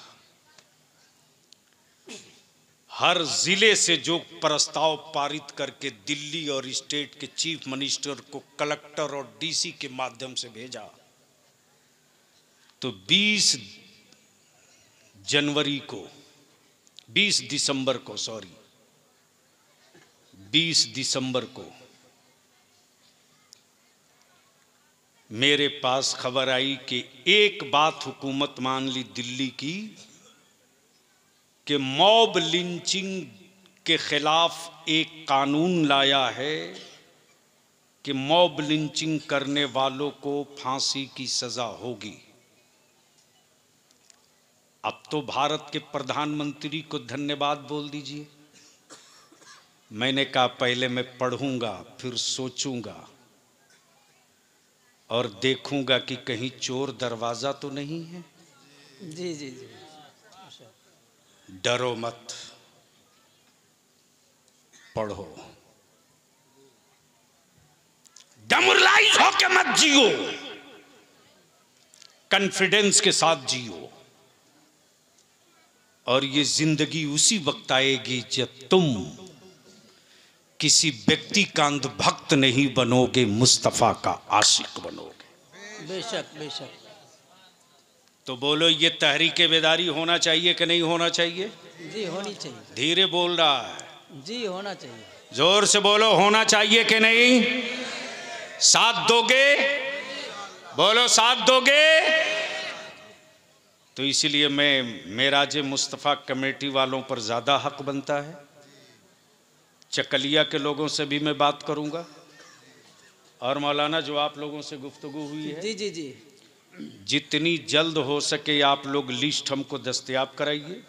हर जिले से जो प्रस्ताव पारित करके दिल्ली और स्टेट के चीफ मिनिस्टर को कलेक्टर और डीसी के माध्यम से भेजा, तो 20 दिसंबर को मेरे पास खबर आई कि एक बात हुकूमत मान ली दिल्ली की कि मॉब लिंचिंग के खिलाफ एक कानून लाया है कि मॉब लिंचिंग करने वालों को फांसी की सजा होगी। अब तो भारत के प्रधानमंत्री को धन्यवाद बोल दीजिए। मैंने कहा पहले मैं पढ़ूंगा, फिर सोचूंगा और देखूंगा कि कहीं चोर दरवाजा तो नहीं है। जी जी जी। डरो मत, पढ़ो, डेमोरलाइज होके मत जियो, कॉन्फिडेंस के साथ जियो। और ये जिंदगी उसी वक्त आएगी जब तुम किसी व्यक्ति का अंधभक्त नहीं बनोगे, मुस्तफा का आशिक बनोगे। बेशक बेशक। तो बोलो, ये तहरीक बेदारी होना चाहिए कि नहीं होना चाहिए? जी होनी चाहिए। धीरे बोल रहा है। जी होना चाहिए। जोर से बोलो, होना चाहिए कि नहीं? साथ दोगे? बोलो, साथ दोगे? तो इसलिए मैं मेराज मुस्तफ़ा कमेटी वालों पर ज़्यादा हक बनता है। चकलिया के लोगों से भी मैं बात करूंगा और मौलाना जो आप लोगों से गुफ्तगू हुई है, जी जी जी, जितनी जल्द हो सके आप लोग लिस्ट हमको दस्तयाब कराइए।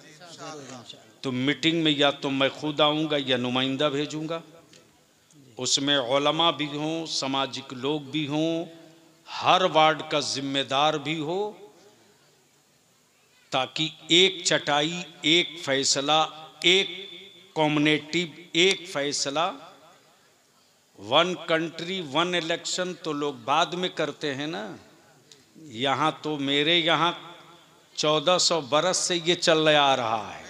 तो मीटिंग में या तो मैं खुद आऊँगा या नुमाइंदा भेजूँगा, उसमें उलमा भी हों, सामाजिक लोग भी हों, हर वार्ड का जिम्मेदार भी हो, ताकि एक चटाई, एक फैसला, एक कम्युनिटी, एक फैसला, वन कंट्री वन इलेक्शन तो लोग बाद में करते हैं ना। यहाँ तो मेरे यहाँ 1400 बरस से ये चल आ रहा है,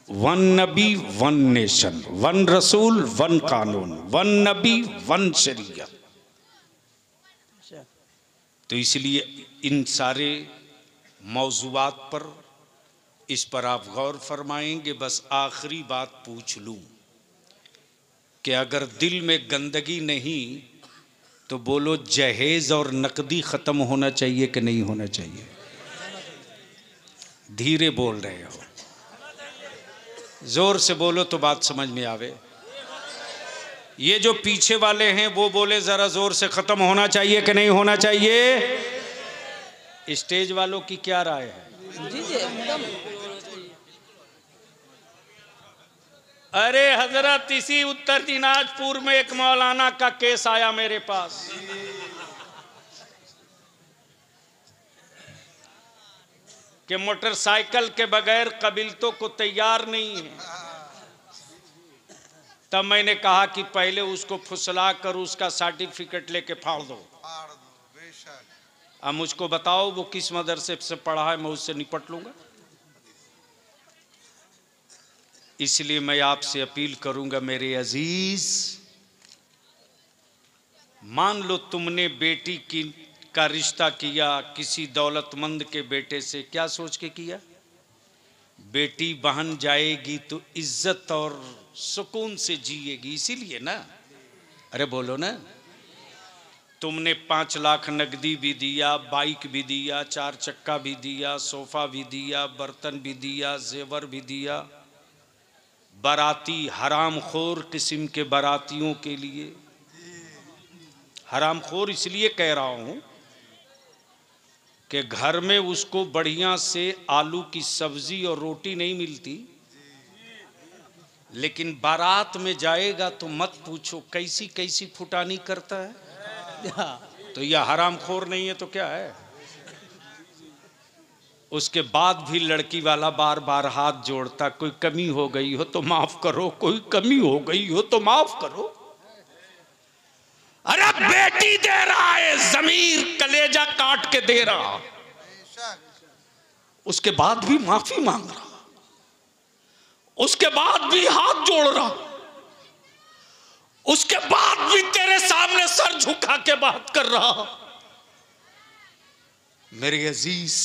वन नबी वन नेशन, वन रसूल वन कानून, वन नबी वन शरीयत। तो इसलिए इन सारे मौज़ूआत पर, इस पर आप गौर फरमाएंगे। बस आखिरी बात पूछ लूँ कि अगर दिल में गंदगी नहीं तो बोलो, जहेज और नकदी ख़त्म होना चाहिए कि नहीं होना चाहिए? धीरे बोल रहे हो, जोर से बोलो तो बात समझ में आवे। ये जो पीछे वाले हैं वो बोले ज़रा जोर से, ख़त्म होना चाहिए कि नहीं होना चाहिए? स्टेज वालों की क्या राय है? जी जी एकदम। अरे हजरत, इसी उत्तर दिनाजपुर में एक मौलाना का केस आया मेरे पास। कि मोटरसाइकिल के बगैर कबीलतों को तैयार नहीं है। तब मैंने कहा कि पहले उसको फुसला कर उसका सर्टिफिकेट लेके फाड़ दो। अब मुझको बताओ वो किस मदरसे से पढ़ा है, मैं उससे निपट लूंगा। इसलिए मैं आपसे अपील करूंगा मेरे अजीज, मान लो तुमने बेटी का रिश्ता किया किसी दौलतमंद के बेटे से, क्या सोच के किया? बेटी बहन जाएगी तो इज्जत और सुकून से जिएगी, इसीलिए ना। अरे बोलो ना। तुमने 5 लाख नकदी भी दिया, बाइक भी दिया, 4 चक्का भी दिया, सोफा भी दिया, बर्तन भी दिया, जेवर भी दिया। बाराती हरामखोर किस्म के बारातियों के लिए, हरामखोर इसलिए कह रहा हूं कि घर में उसको बढ़िया से आलू की सब्जी और रोटी नहीं मिलती, लेकिन बारात में जाएगा तो मत पूछो कैसी कैसी फुटानी करता है। तो यह हरामखोर नहीं है तो क्या है? उसके बाद भी लड़की वाला बार बार हाथ जोड़ता, कोई कमी हो गई हो तो माफ करो, कोई कमी हो गई हो तो माफ करो। अरे बेटी दे रहा है, जमीर कलेजा काट के दे रहा, उसके बाद भी माफी मांग रहा, उसके बाद भी हाथ जोड़ रहा, उसके बाद भी तेरे सामने सर झुका के बात कर रहा। मेरे अजीज,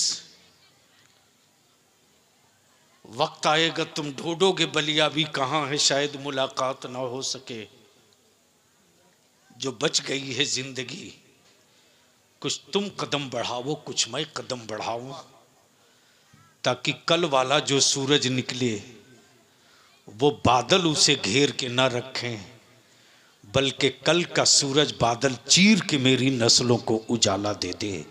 वक्त आएगा तुम ढूंढोगे बलिया भी कहां है, शायद मुलाकात ना हो सके। जो बच गई है जिंदगी, कुछ तुम कदम बढ़ाओ, कुछ मैं कदम बढ़ाऊं, ताकि कल वाला जो सूरज निकले वो बादल उसे घेर के ना रखें, बल्कि कल का सूरज बादल चीर के मेरी नस्लों को उजाला दे दे।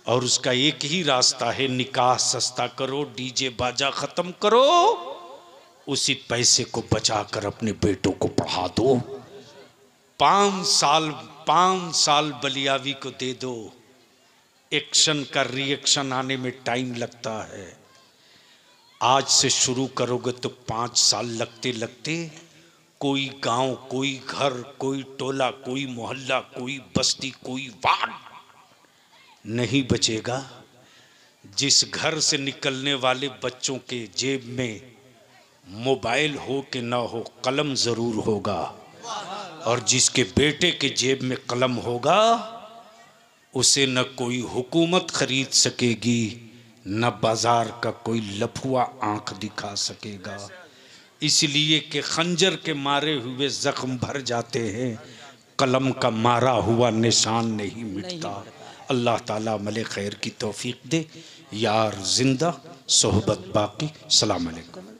और उसका एक ही रास्ता है, निकाह सस्ता करो, डीजे बाजा खत्म करो, उसी पैसे को बचाकर अपने बेटों को पढ़ा दो। 5 साल बलियावी को दे दो। एक्शन का रिएक्शन आने में टाइम लगता है। आज से शुरू करोगे तो 5 साल लगते लगते कोई गांव, कोई घर, कोई टोला, कोई मोहल्ला, कोई बस्ती, कोई वार्ड नहीं बचेगा जिस घर से निकलने वाले बच्चों के जेब में मोबाइल हो कि ना हो, कलम जरूर होगा। और जिसके बेटे के जेब में कलम होगा उसे न कोई हुकूमत खरीद सकेगी, न बाजार का कोई लफुआ आंख दिखा सकेगा। इसलिए कि खंजर के मारे हुए जख्म भर जाते हैं, कलम का मारा हुआ निशान नहीं मिटता। अल्लाह ताला मले खैर की तौफीक दे। यार जिंदा सोहबत बाकी। सलाम अलैकुम।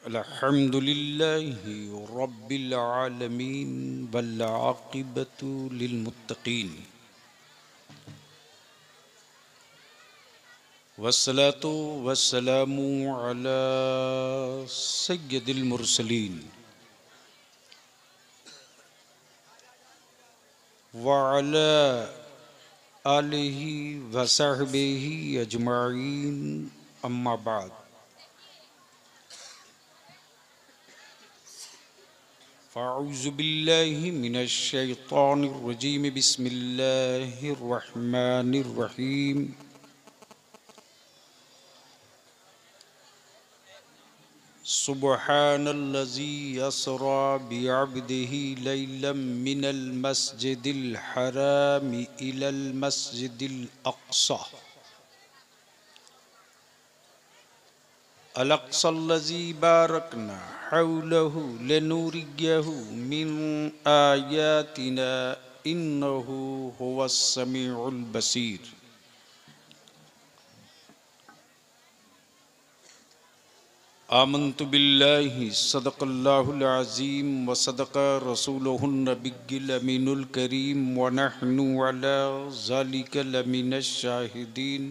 अल्हम्दुलिल्लाहि रब्बिल आलमीन वल आक़िबतु लिल मुत्तक़ीन वस्सलातु वस्सलामु अला सय्यदिल मुरसलीन व अला आलिहि व सहबिहि अजमाइन अम्मा बाद। फ़अऊज़ु बिल्लाहि मिनश शैतानिर रजीम बिस्मिल्लाहिर रहमानिर रहीम। सुब्हानल्लज़ी अस्रा बिअब्दिही लैलन मिनल मस्जिदिल हरामि इलल मस्जिदिल अक़्सा अल-अक़्सल्लज़ी बारकना हौलहु लिनुरियहु मिन आयातिना इन्नहु हुवस्समीउल बसीर। आमन्तु बिल्लाहि सदक़ल्लाहुल अज़ीम व सदक़ रसूलुहुन नबिय्युल अमीनुल करीम व नहनु अला ज़ालिका लमिनश शाहिदीन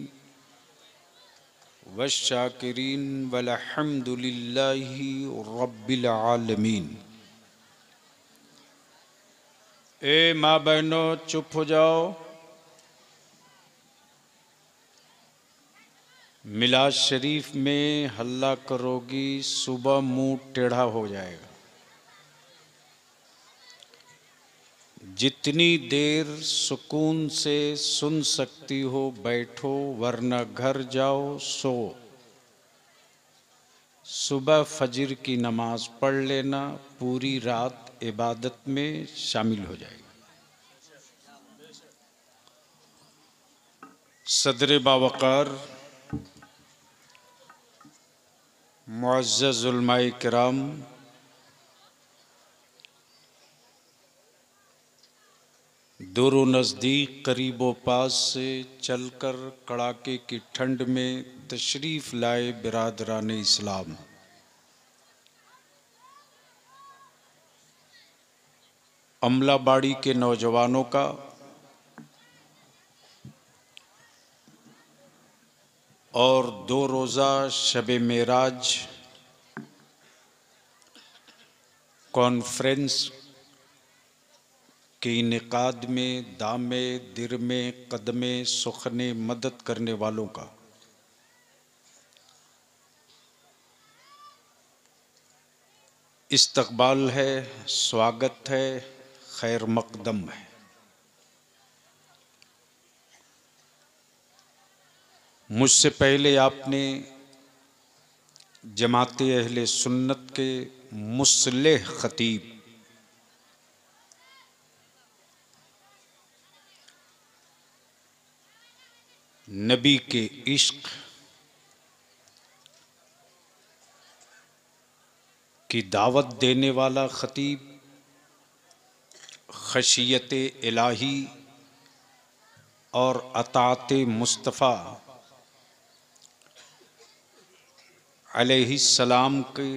वश्शाकिरीन वल्हम्दुलिल्लाहि रब्बिल आलमीन। ए माँ बहनों चुप हो जाओ। मिलाद शरीफ में हल्ला करोगी सुबह मुंह टेढ़ा हो जाएगा। जितनी देर सुकून से सुन सकती हो बैठो, वरना घर जाओ सो। सुबह फजर की नमाज पढ़ लेना, पूरी रात इबादत में शामिल हो जाएगा। सदर बावकार मुअज़्ज़ज़ उलमाए किराम, दूर व नज़दीक करीब व पास से चलकर कड़ाके की ठंड में तशरीफ़ लाए बिरादरान इस्लाम, अमलाबाड़ी के नौजवानों का और 2 रोज़ा शब मेराज कॉन्फ्रेंस के इनेकाद में दामे दिरमे कदमे सुखने मदद करने वालों का इस्तकबाल है, स्वागत है, खैर मकदम है। मुझसे पहले आपने जमाते अहले सुन्नत के मुस्लिह खतीब नबी के इश्क की दावत देने वाला खतीब, खशियत इलाही और अताअत मुस्तफ़ा अलैहिस्सलाम के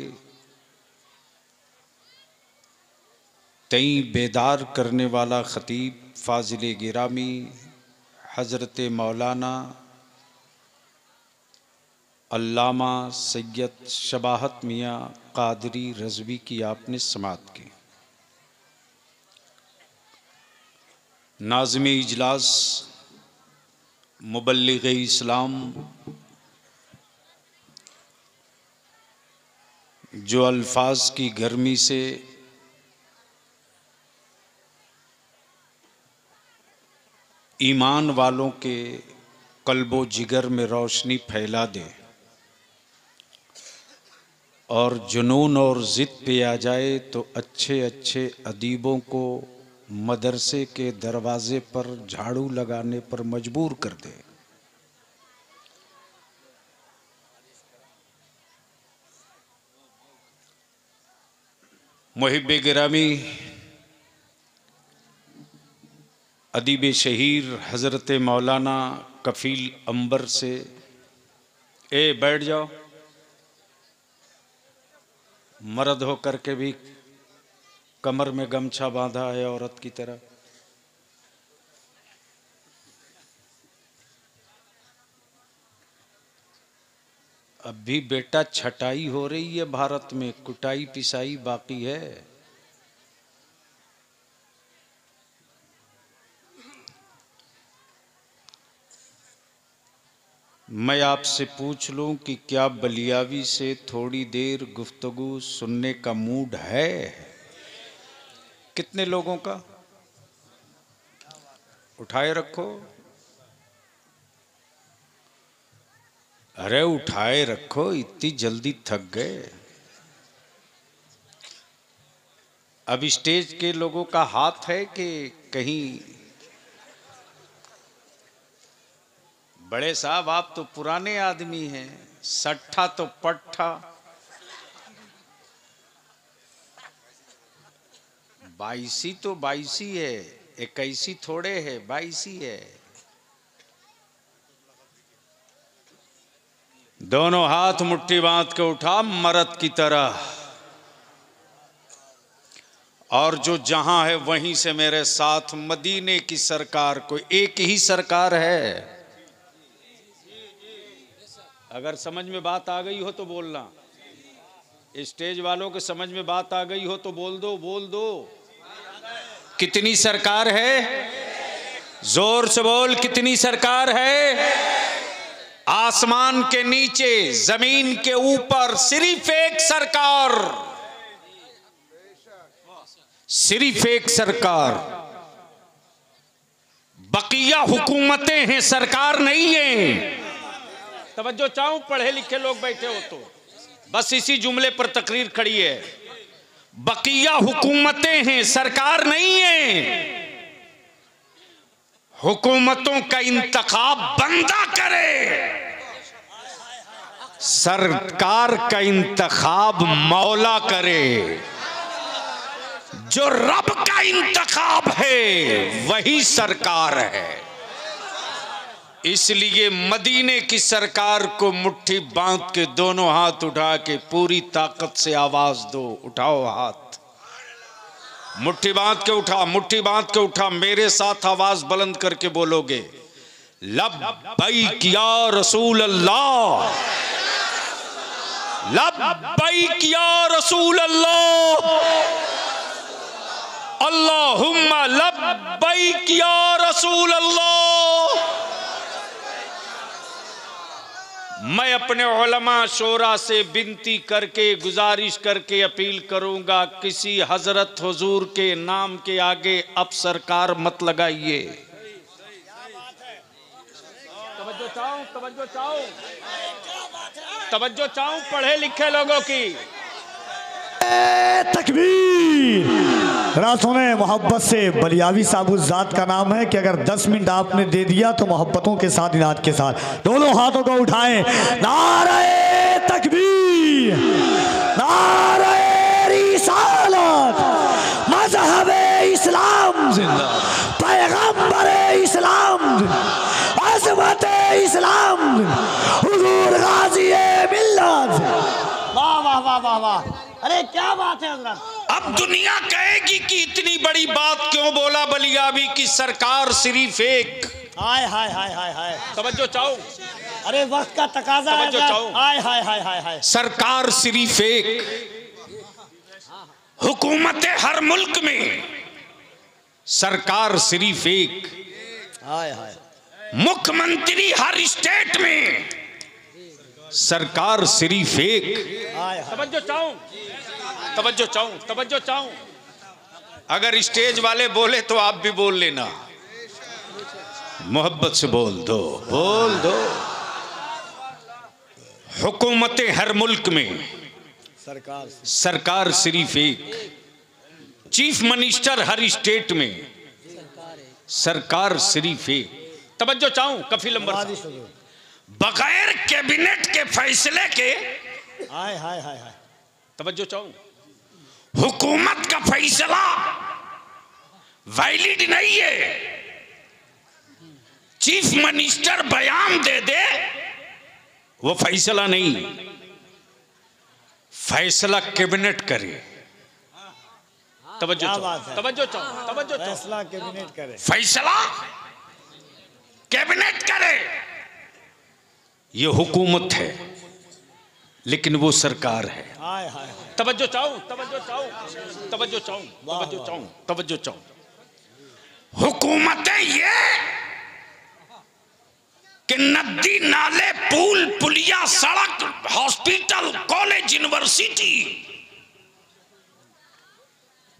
तई बेदार करने वाला खतीब फाजिल गिरामी हज़रत मौलाना अल्लामा सैयद शबाहत मियाँ कादरी रज़वी की आपने समात की। नाज़िम इजलास मुबल्लिग़ इस्लाम जो अल्फाज की गर्मी से ईमान वालों के कल्बो जिगर में रोशनी फैला दे और जुनून और ज़िद पे आ जाए तो अच्छे अच्छे अदीबों को मदरसे के दरवाज़े पर झाड़ू लगाने पर मजबूर कर दे। मुहिब गिरामी अदीब शहीर हज़रत मौलाना कफ़ील अंबर से बैठ जाओ। मर्द होकर के भी कमर में गमछा बांधा है औरत की तरह। अब भी बेटा छटाई हो रही है भारत में, कुटाई पिसाई बाकी है। मैं आपसे पूछ लूं कि क्या बलियावी से थोड़ी देर गुफ्तगू सुनने का मूड है? कितने लोगों का? उठाए रखो। अरे उठाए रखो, इतनी जल्दी थक गए। अब स्टेज के लोगों का हाथ है कि कहीं? बड़े साहब आप तो पुराने आदमी हैं, सट्ठा तो पट्ठा। 22 तो 22 है, 21 थोड़े है, 22 है। दोनों हाथ मुट्ठी बांध के उठा मर्द की तरह, और जो जहां है वहीं से मेरे साथ मदीने की सरकार को। एक ही सरकार है। अगर समझ में बात आ गई हो तो बोलना, स्टेज वालों के समझ में बात आ गई हो तो बोल दो, बोल दो। कितनी सरकार है? जोर से बोल, कितनी सरकार है? आसमान के नीचे, जमीन के ऊपर सिर्फ एक सरकार, सिर्फ एक सरकार। बकिया हुकूमतें हैं, सरकार नहीं है। तवज्जो चाहूं, पढ़े लिखे लोग बैठे हो तो बस इसी जुमले पर तकरीर खड़ी है। बकिया हुकूमतें हैं, सरकार नहीं है। हुकूमतों का इंतखाब बंदा करे, सरकार का इंतखाब मौला करे। जो रब का इंतखाब है वही सरकार है। इसलिए मदीने की सरकार को मुट्ठी बांध के दोनों हाथ उठा के पूरी ताकत से आवाज दो। उठाओ हाथ, मुट्ठी बांध के उठा, मुट्ठी बांध के उठा। मेरे साथ आवाज बुलंद करके बोलोगे, लब्बैक या रसूल अल्लाह, लब्बैक या रसूल अल्लाह, अल्लाहुम्मा लब्बैक या रसूल अल्लाह। मैं अपने उलमा शोरा से विनती करके, गुजारिश करके अपील करूंगा, किसी हजरत हुजूर के नाम के आगे अब सरकार मत लगाइए। तवज्जो चाहूं, तवज्जो चाहूं, तवज्जो चाहूं पढ़े लिखे लोगों की। तकबीर। जरा सुने मोहब्बत से, बलियावी साहब उस जात का नाम है कि अगर 10 मिनट आपने दे दिया तो मोहब्बतों के साथ, इनाद के साथ दोनों हाथों को उठाएं। नारे तकबीर, नारे रिसालत, मज़हब-ए इस्लाम जिंदाबाद, पैगंबर-ए इस्लाम जिंदाबाद, अज़मत-ए इस्लाम जिंदाबाद, हुजूर गाज़ी-ए मिल्लत। वाह वाह वाह वाह वाह, अरे क्या बात है हज़रत। अब दुनिया कहेगी कि इतनी बड़ी बात क्यों बोला बलियावी की सरकार सिर्फ एक। हाय हाय हाय हाय हाय, तवज्जो चाहो, अरे वक्त का तकाजा है। तवज्जो चाहो, हाय हाय हाय हाय हाय, सरकार सिर्फ एक। हुकूमत हर मुल्क में सरकार सिर्फ एक। हाय हाय, मुख्यमंत्री हर स्टेट में सरकार सिर्फ एक। हाय हाय, तवज्जो चाहूं, तवज्जो चाहूं, तवज्जो चाहूं। अगर स्टेज वाले बोले तो आप भी बोल लेना, मोहब्बत से बोल दो, बोल दो। हुकूमतें हर मुल्क में सरकार सिर्फ एक। चीफ मिनिस्टर हर स्टेट में सरकार सिर्फ एक। तवज्जो चाहूं, कफी लंबर बगैर कैबिनेट के फैसले के। हाय हाय हाय हाय, तवज्जो चाहूं, हुकूमत का फैसला वैलिड नहीं है। चीफ मिनिस्टर बयान दे दे वो फैसला नहीं। फैसला कैबिनेट करे। तवज्जो क्या चाहो, बात है? तवज्जो चाहो, तवज्जो चाहो। फैसला कैबिनेट करे। फैसला कैबिनेट करे। ये हुकूमत है लेकिन वो सरकार है। हाय हाय हाय। तवज्जो चाहो, तवज्जो चाहो, तवज्जो चाहो, तवज्जो चाहो, तवज्जो चाहो। हुकूमत है ये कि नदी नाले पुल पुलिया सड़क हॉस्पिटल कॉलेज यूनिवर्सिटी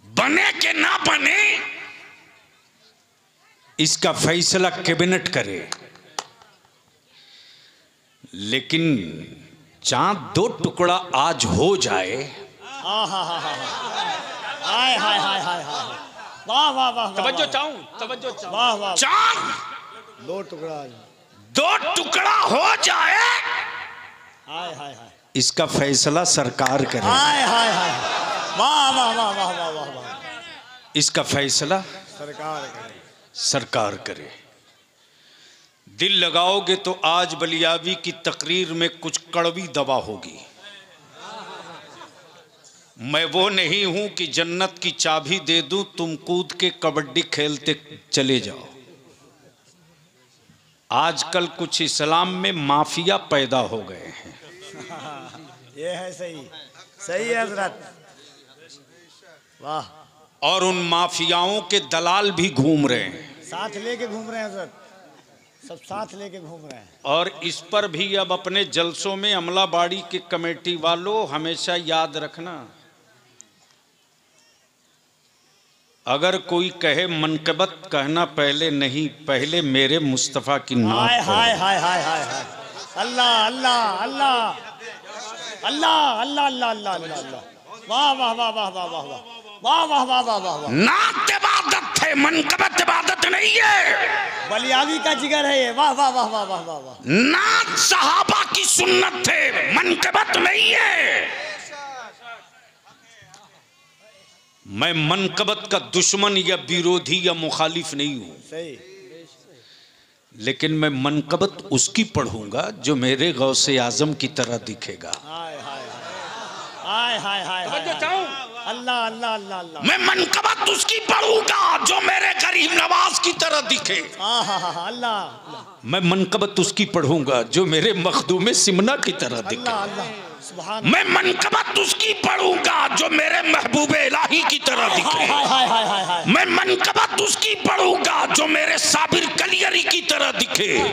बने के ना बने इसका फैसला कैबिनेट करे। लेकिन चांद दो टुकड़ा आज हो जाए। हाय हाय हाय हाय हाय। वाह वाह वाह। तवज्जो चाहूं, तवज्जो चाहूं। वाह वाह। चांद दो टुकड़ा। दो टुकड़ा हो जाए हाय हाय हाय। इसका फैसला सरकार करे। हाय हाय हाय। वाह वाह वाह वाह वाह वाह वाह। इसका फैसला सरकार करे। सरकार करे। दिल लगाओगे तो आज बलियावी की तकरीर में कुछ कड़वी दवा होगी। मैं वो नहीं हूं कि जन्नत की चाबी दे दूं, तुम कूद के कबड्डी खेलते चले जाओ। आजकल कुछ इस्लाम में माफिया पैदा हो गए हैं। ये है सही, सही है हजरत। वाह। और उन माफियाओं के दलाल भी घूम रहे हैं। साथ लेके घूम रहे हैं हजरत, सब साथ लेके घूम रहे हैं। और इस पर भी अब अपने जलसों में अमलाबाड़ी के कमेटी वालों हमेशा याद रखना, अगर कोई कहे मनकबत कहना पहले नहीं, पहले मेरे मुस्तफ़ा की नाम। हाय हाय हाय हाय हाय हाय। अल्लाह अल्लाह अल्लाह अल्लाह अल्लाह अल्लाह अल्लाह अल्लाह। वाह वाह वाह वाह वाह वाह वाह वाह वाह वाह वाह वाह वाह। नात इबादत है, मनकबत इबादत नहीं है। बलियावी का जिगर है ये। वाह वाह वाह वाह वाह वाह वाह। नात सहाबा की सुन्नत है, मनकबत नहीं है। मैं मनकबत का दुश्मन या विरोधी या मुखालिफ नहीं हूं। सही। लेकिन मैं मनकबत उसकी पढ़ूंगा जो मेरे गौसे आजम की तरह दिखेगा। हाय हाय हाय हाय हाय हाय। अल्लाह अल्लाह अल्लाह अल्लाह। मैं मनकबत उसकी पढ़ूंगा जो मेरे गरीब नवाज की तरह दिखे। अल्लाह। मैं मनकबत उसकी पढ़ूंगा जो मेरे मखदूम सिमना की तरह दिखे। अल्लाह अल्लाह। सुभान। मैं मनकबत उसकी पढ़ूंगा जो मेरे महबूब इलाही की तरह दिखे। हाय हाय हाय हाय हाय। मैं मनकबत उसकी पढ़ूंगा जो मेरे साबिर कलियरी की तरह दिखे।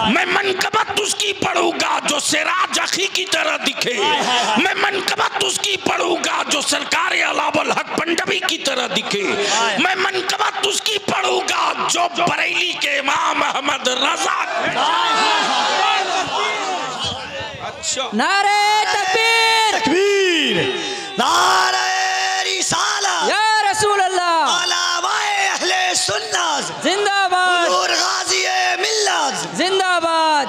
मैं मनकबत उसकी पढ़ूंगा जो सिराज अखी की तरह दिखे। मैं मनकबत उसकी पढ़ूंगा जो सरकार अलावल हक पंडवी की तरह दिखे। मैं मनकबत उसकी पढ़ूंगा जो बरेली के इमाम अहमद रजा। अच्छा, नारे तकबीर, तकबीर, नारे रिसालत, या रसूल अल्लाह, उलमाए अहले सुन्नत जिंदाबाद, हुजूर गाज़ी मिल्लत जिंदाबाद।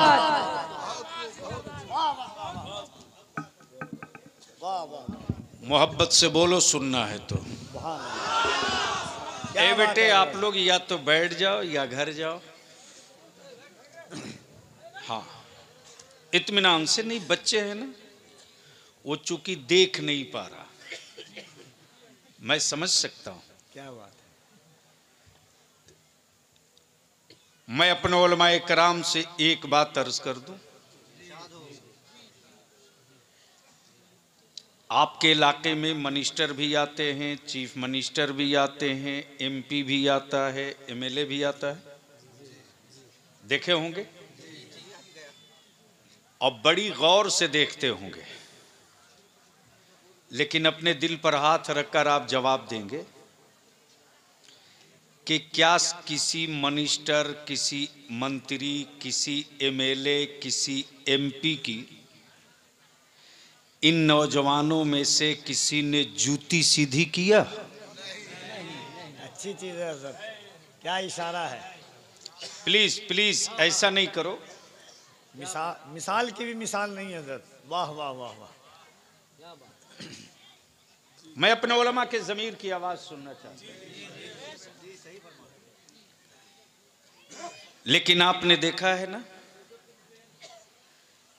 मोहब्बत से बोलो, सुनना है तो। ए बेटे, आप लोग या तो बैठ जाओ या घर जाओ। हाँ, इत्मीनान से। नहीं, बच्चे हैं ना, वो चूंकि देख नहीं पा रहा, मैं समझ सकता हूं। क्या बात है। मैं अपने उलमाए कराम से एक बात अर्ज कर दूं। आपके इलाके में मिनिस्टर भी आते हैं, चीफ मिनिस्टर भी आते हैं, एमपी भी आता है, एमएलए भी आता है, देखे होंगे और बड़ी गौर से देखते होंगे। लेकिन अपने दिल पर हाथ रखकर आप जवाब देंगे कि क्या किसी मिनिस्टर, किसी मंत्री, किसी एमएलए, किसी एमपी की इन नौजवानों में से किसी ने जूती सीधी किया? अच्छी चीज है सर, क्या इशारा है। प्लीज प्लीज ऐसा नहीं करो। मिसाल की भी मिसाल नहीं है सर। वाह वाह वाह वाह। मैं अपने उलमा के ज़मीर की आवाज सुनना चाहता हूं। लेकिन आपने देखा है ना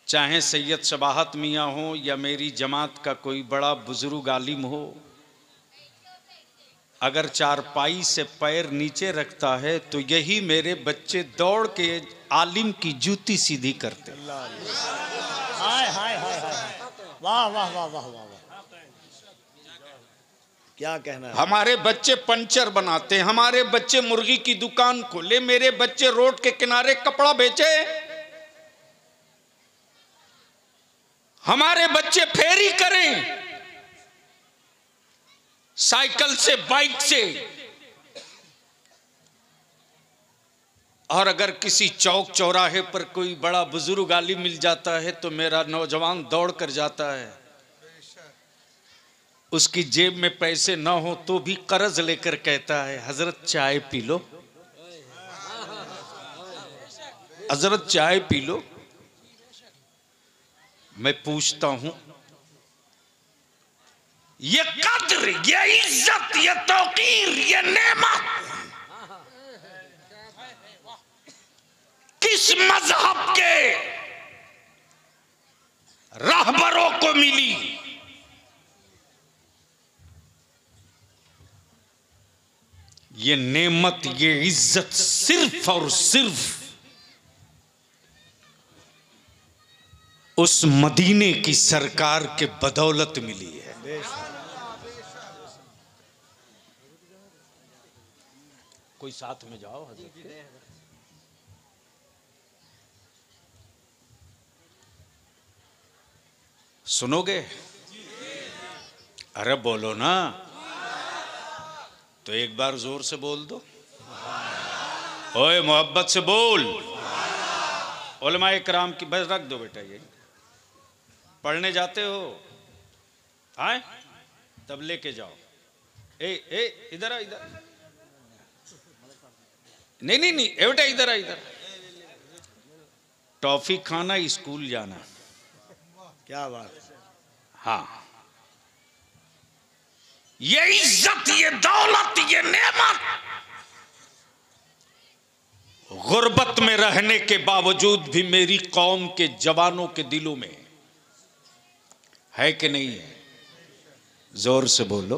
चाहे सैयद शबाहत मियाँ हो या मेरी जमात का कोई बड़ा बुजुर्ग आलिम हो, अगर चारपाई से पैर नीचे रखता है तो यही मेरे बच्चे दौड़ के आलिम की जूती सीधी करते। हाय हाय हाय हाय, वाह वाह वाह वाह वाह, क्या कहना है। हमारे बच्चे पंचर बनाते हैं, हमारे बच्चे मुर्गी की दुकान खोले, मेरे बच्चे रोड के किनारे कपड़ा बेचे, हमारे बच्चे फेरी करें साइकिल से, बाइक से। और अगर किसी चौक चौराहे पर कोई बड़ा बुजुर्ग आलिम मिल जाता है तो मेरा नौजवान दौड़ कर जाता है, उसकी जेब में पैसे ना हो तो भी कर्ज लेकर कहता है हजरत चाय पी लो, हजरत चाय पी लो। मैं पूछता हूं, ये कद्र, ये इज्जत, ये तौकीर, ये नेमत किस मजहब के रहबरों को मिली? ये नेमत, ये इज्जत सिर्फ और सिर्फ उस मदीने की सरकार के बदौलत मिली है। कोई साथ में जाओ हजरत के। सुनोगे? अरे बोलो ना, तो एक बार जोर से बोल दो, ओए मोहब्बत से बोल। उलमाए कराम की, बस रख दो बेटा, ये पढ़ने जाते हो, हाँ तब लेके जाओ। ए इधर आ, इधर नहीं नहीं नहीं, बेटा इधर आ, इधर। टॉफी खाना, स्कूल जाना। क्या बात। हाँ, ये इज्जत, ये दौलत, ये नेमत गुर्बत में रहने के बावजूद भी मेरी कौम के जवानों के दिलों में है कि नहीं है? जोर से बोलो।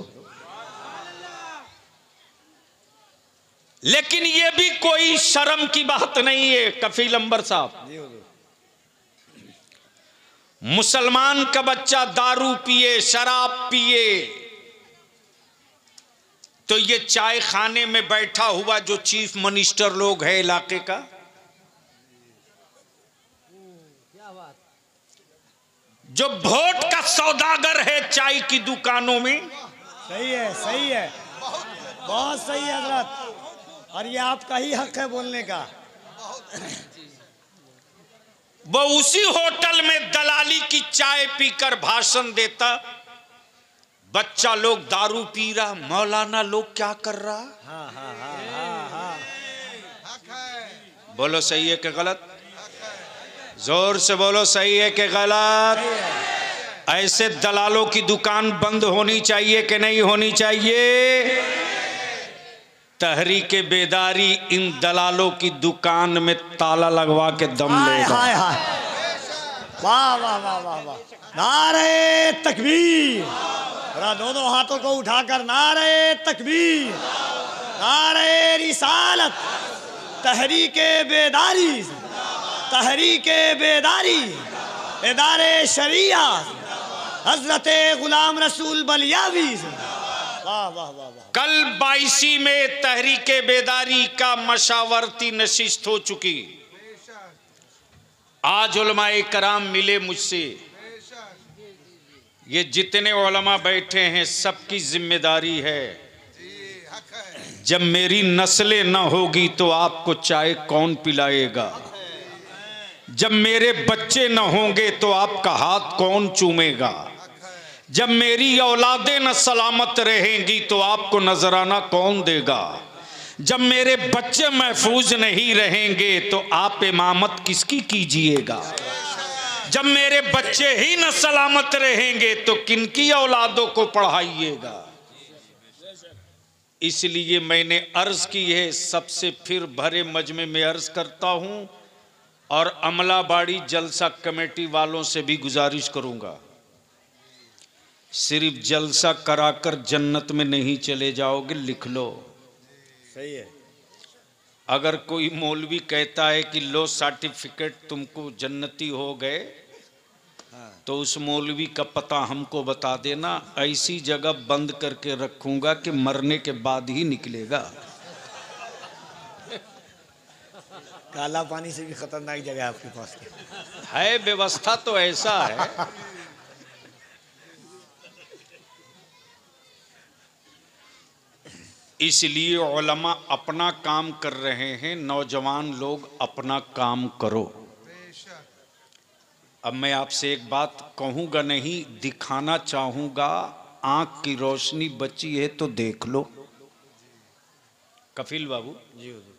लेकिन ये भी कोई शर्म की बात नहीं है कफील अंबर साहब। मुसलमान का बच्चा दारू पिए, शराब पिए, तो ये चाय खाने में बैठा हुआ जो चीफ मिनिस्टर लोग है इलाके का, जो वोट का सौदागर है चाय की दुकानों में, सही है, सही है, बहुत सही है हजरत, और ये आपका ही हक है बोलने का। वो उसी होटल में दलाली की चाय पीकर भाषण देता, बच्चा लोग दारू पी रहा, मौलाना लोग क्या कर रहा। हाँ हाँ हाँ हाँ, बोलो सही है कि गलत? जोर से बोलो, सही है कि गलत? ऐसे दलालों की दुकान बंद होनी चाहिए कि नहीं होनी चाहिए? तहरीके बेदारी इन दलालों की दुकान में ताला लगवा के दम लेगा। हाय हाय, वाह वाह वाह वाह वाह, नारे तकबीर, दोनों हाथों को उठाकर नारे तकबीर, नारे रिसालत, तहरीके बेदारी, तहरीके बेदारी, इदारे शरिया, हजरत गुलाम रसूल बलियावी। वाह वाह वाह। कल 22 में तहरीके बेदारी का मशावरती नशिस्त हो चुकी। आज उलमाए कराम मिले मुझसे, ये जितने उलमा बैठे हैं सबकी जिम्मेदारी है, जब मेरी नस्लें न होगी तो आपको चाय कौन पिलाएगा? जब मेरे बच्चे न होंगे तो आपका हाथ कौन चूमेगा? जब मेरी औलादें न सलामत रहेंगी तो आपको नजराना कौन देगा? जब मेरे बच्चे महफूज नहीं रहेंगे तो आप इमामत किसकी कीजिएगा? जब मेरे बच्चे ही न सलामत रहेंगे तो किनकी औलादों को पढ़ाइएगा? इसलिए मैंने अर्ज की है, सबसे फिर भरे मजमे में अर्ज करता हूं, और अमलाबाड़ी जलसा कमेटी वालों से भी गुजारिश करूंगा, सिर्फ जलसा कराकर जन्नत में नहीं चले जाओगे, लिख लो। सही है। अगर कोई मौलवी कहता है कि लो सर्टिफिकेट तुमको जन्नती हो गए, तो उस मौलवी का पता हमको बता देना, ऐसी जगह बंद करके रखूंगा कि मरने के बाद ही निकलेगा। काला पानी से भी खतरनाक जगह है आपके पास है, व्यवस्था तो ऐसा है। इसलिए उलमा अपना काम कर रहे हैं, नौजवान लोग अपना काम करो। अब मैं आपसे एक बात कहूंगा नहीं, दिखाना चाहूंगा। आंख की रोशनी बची है तो देख लो। कफील बाबू जी हुजूर।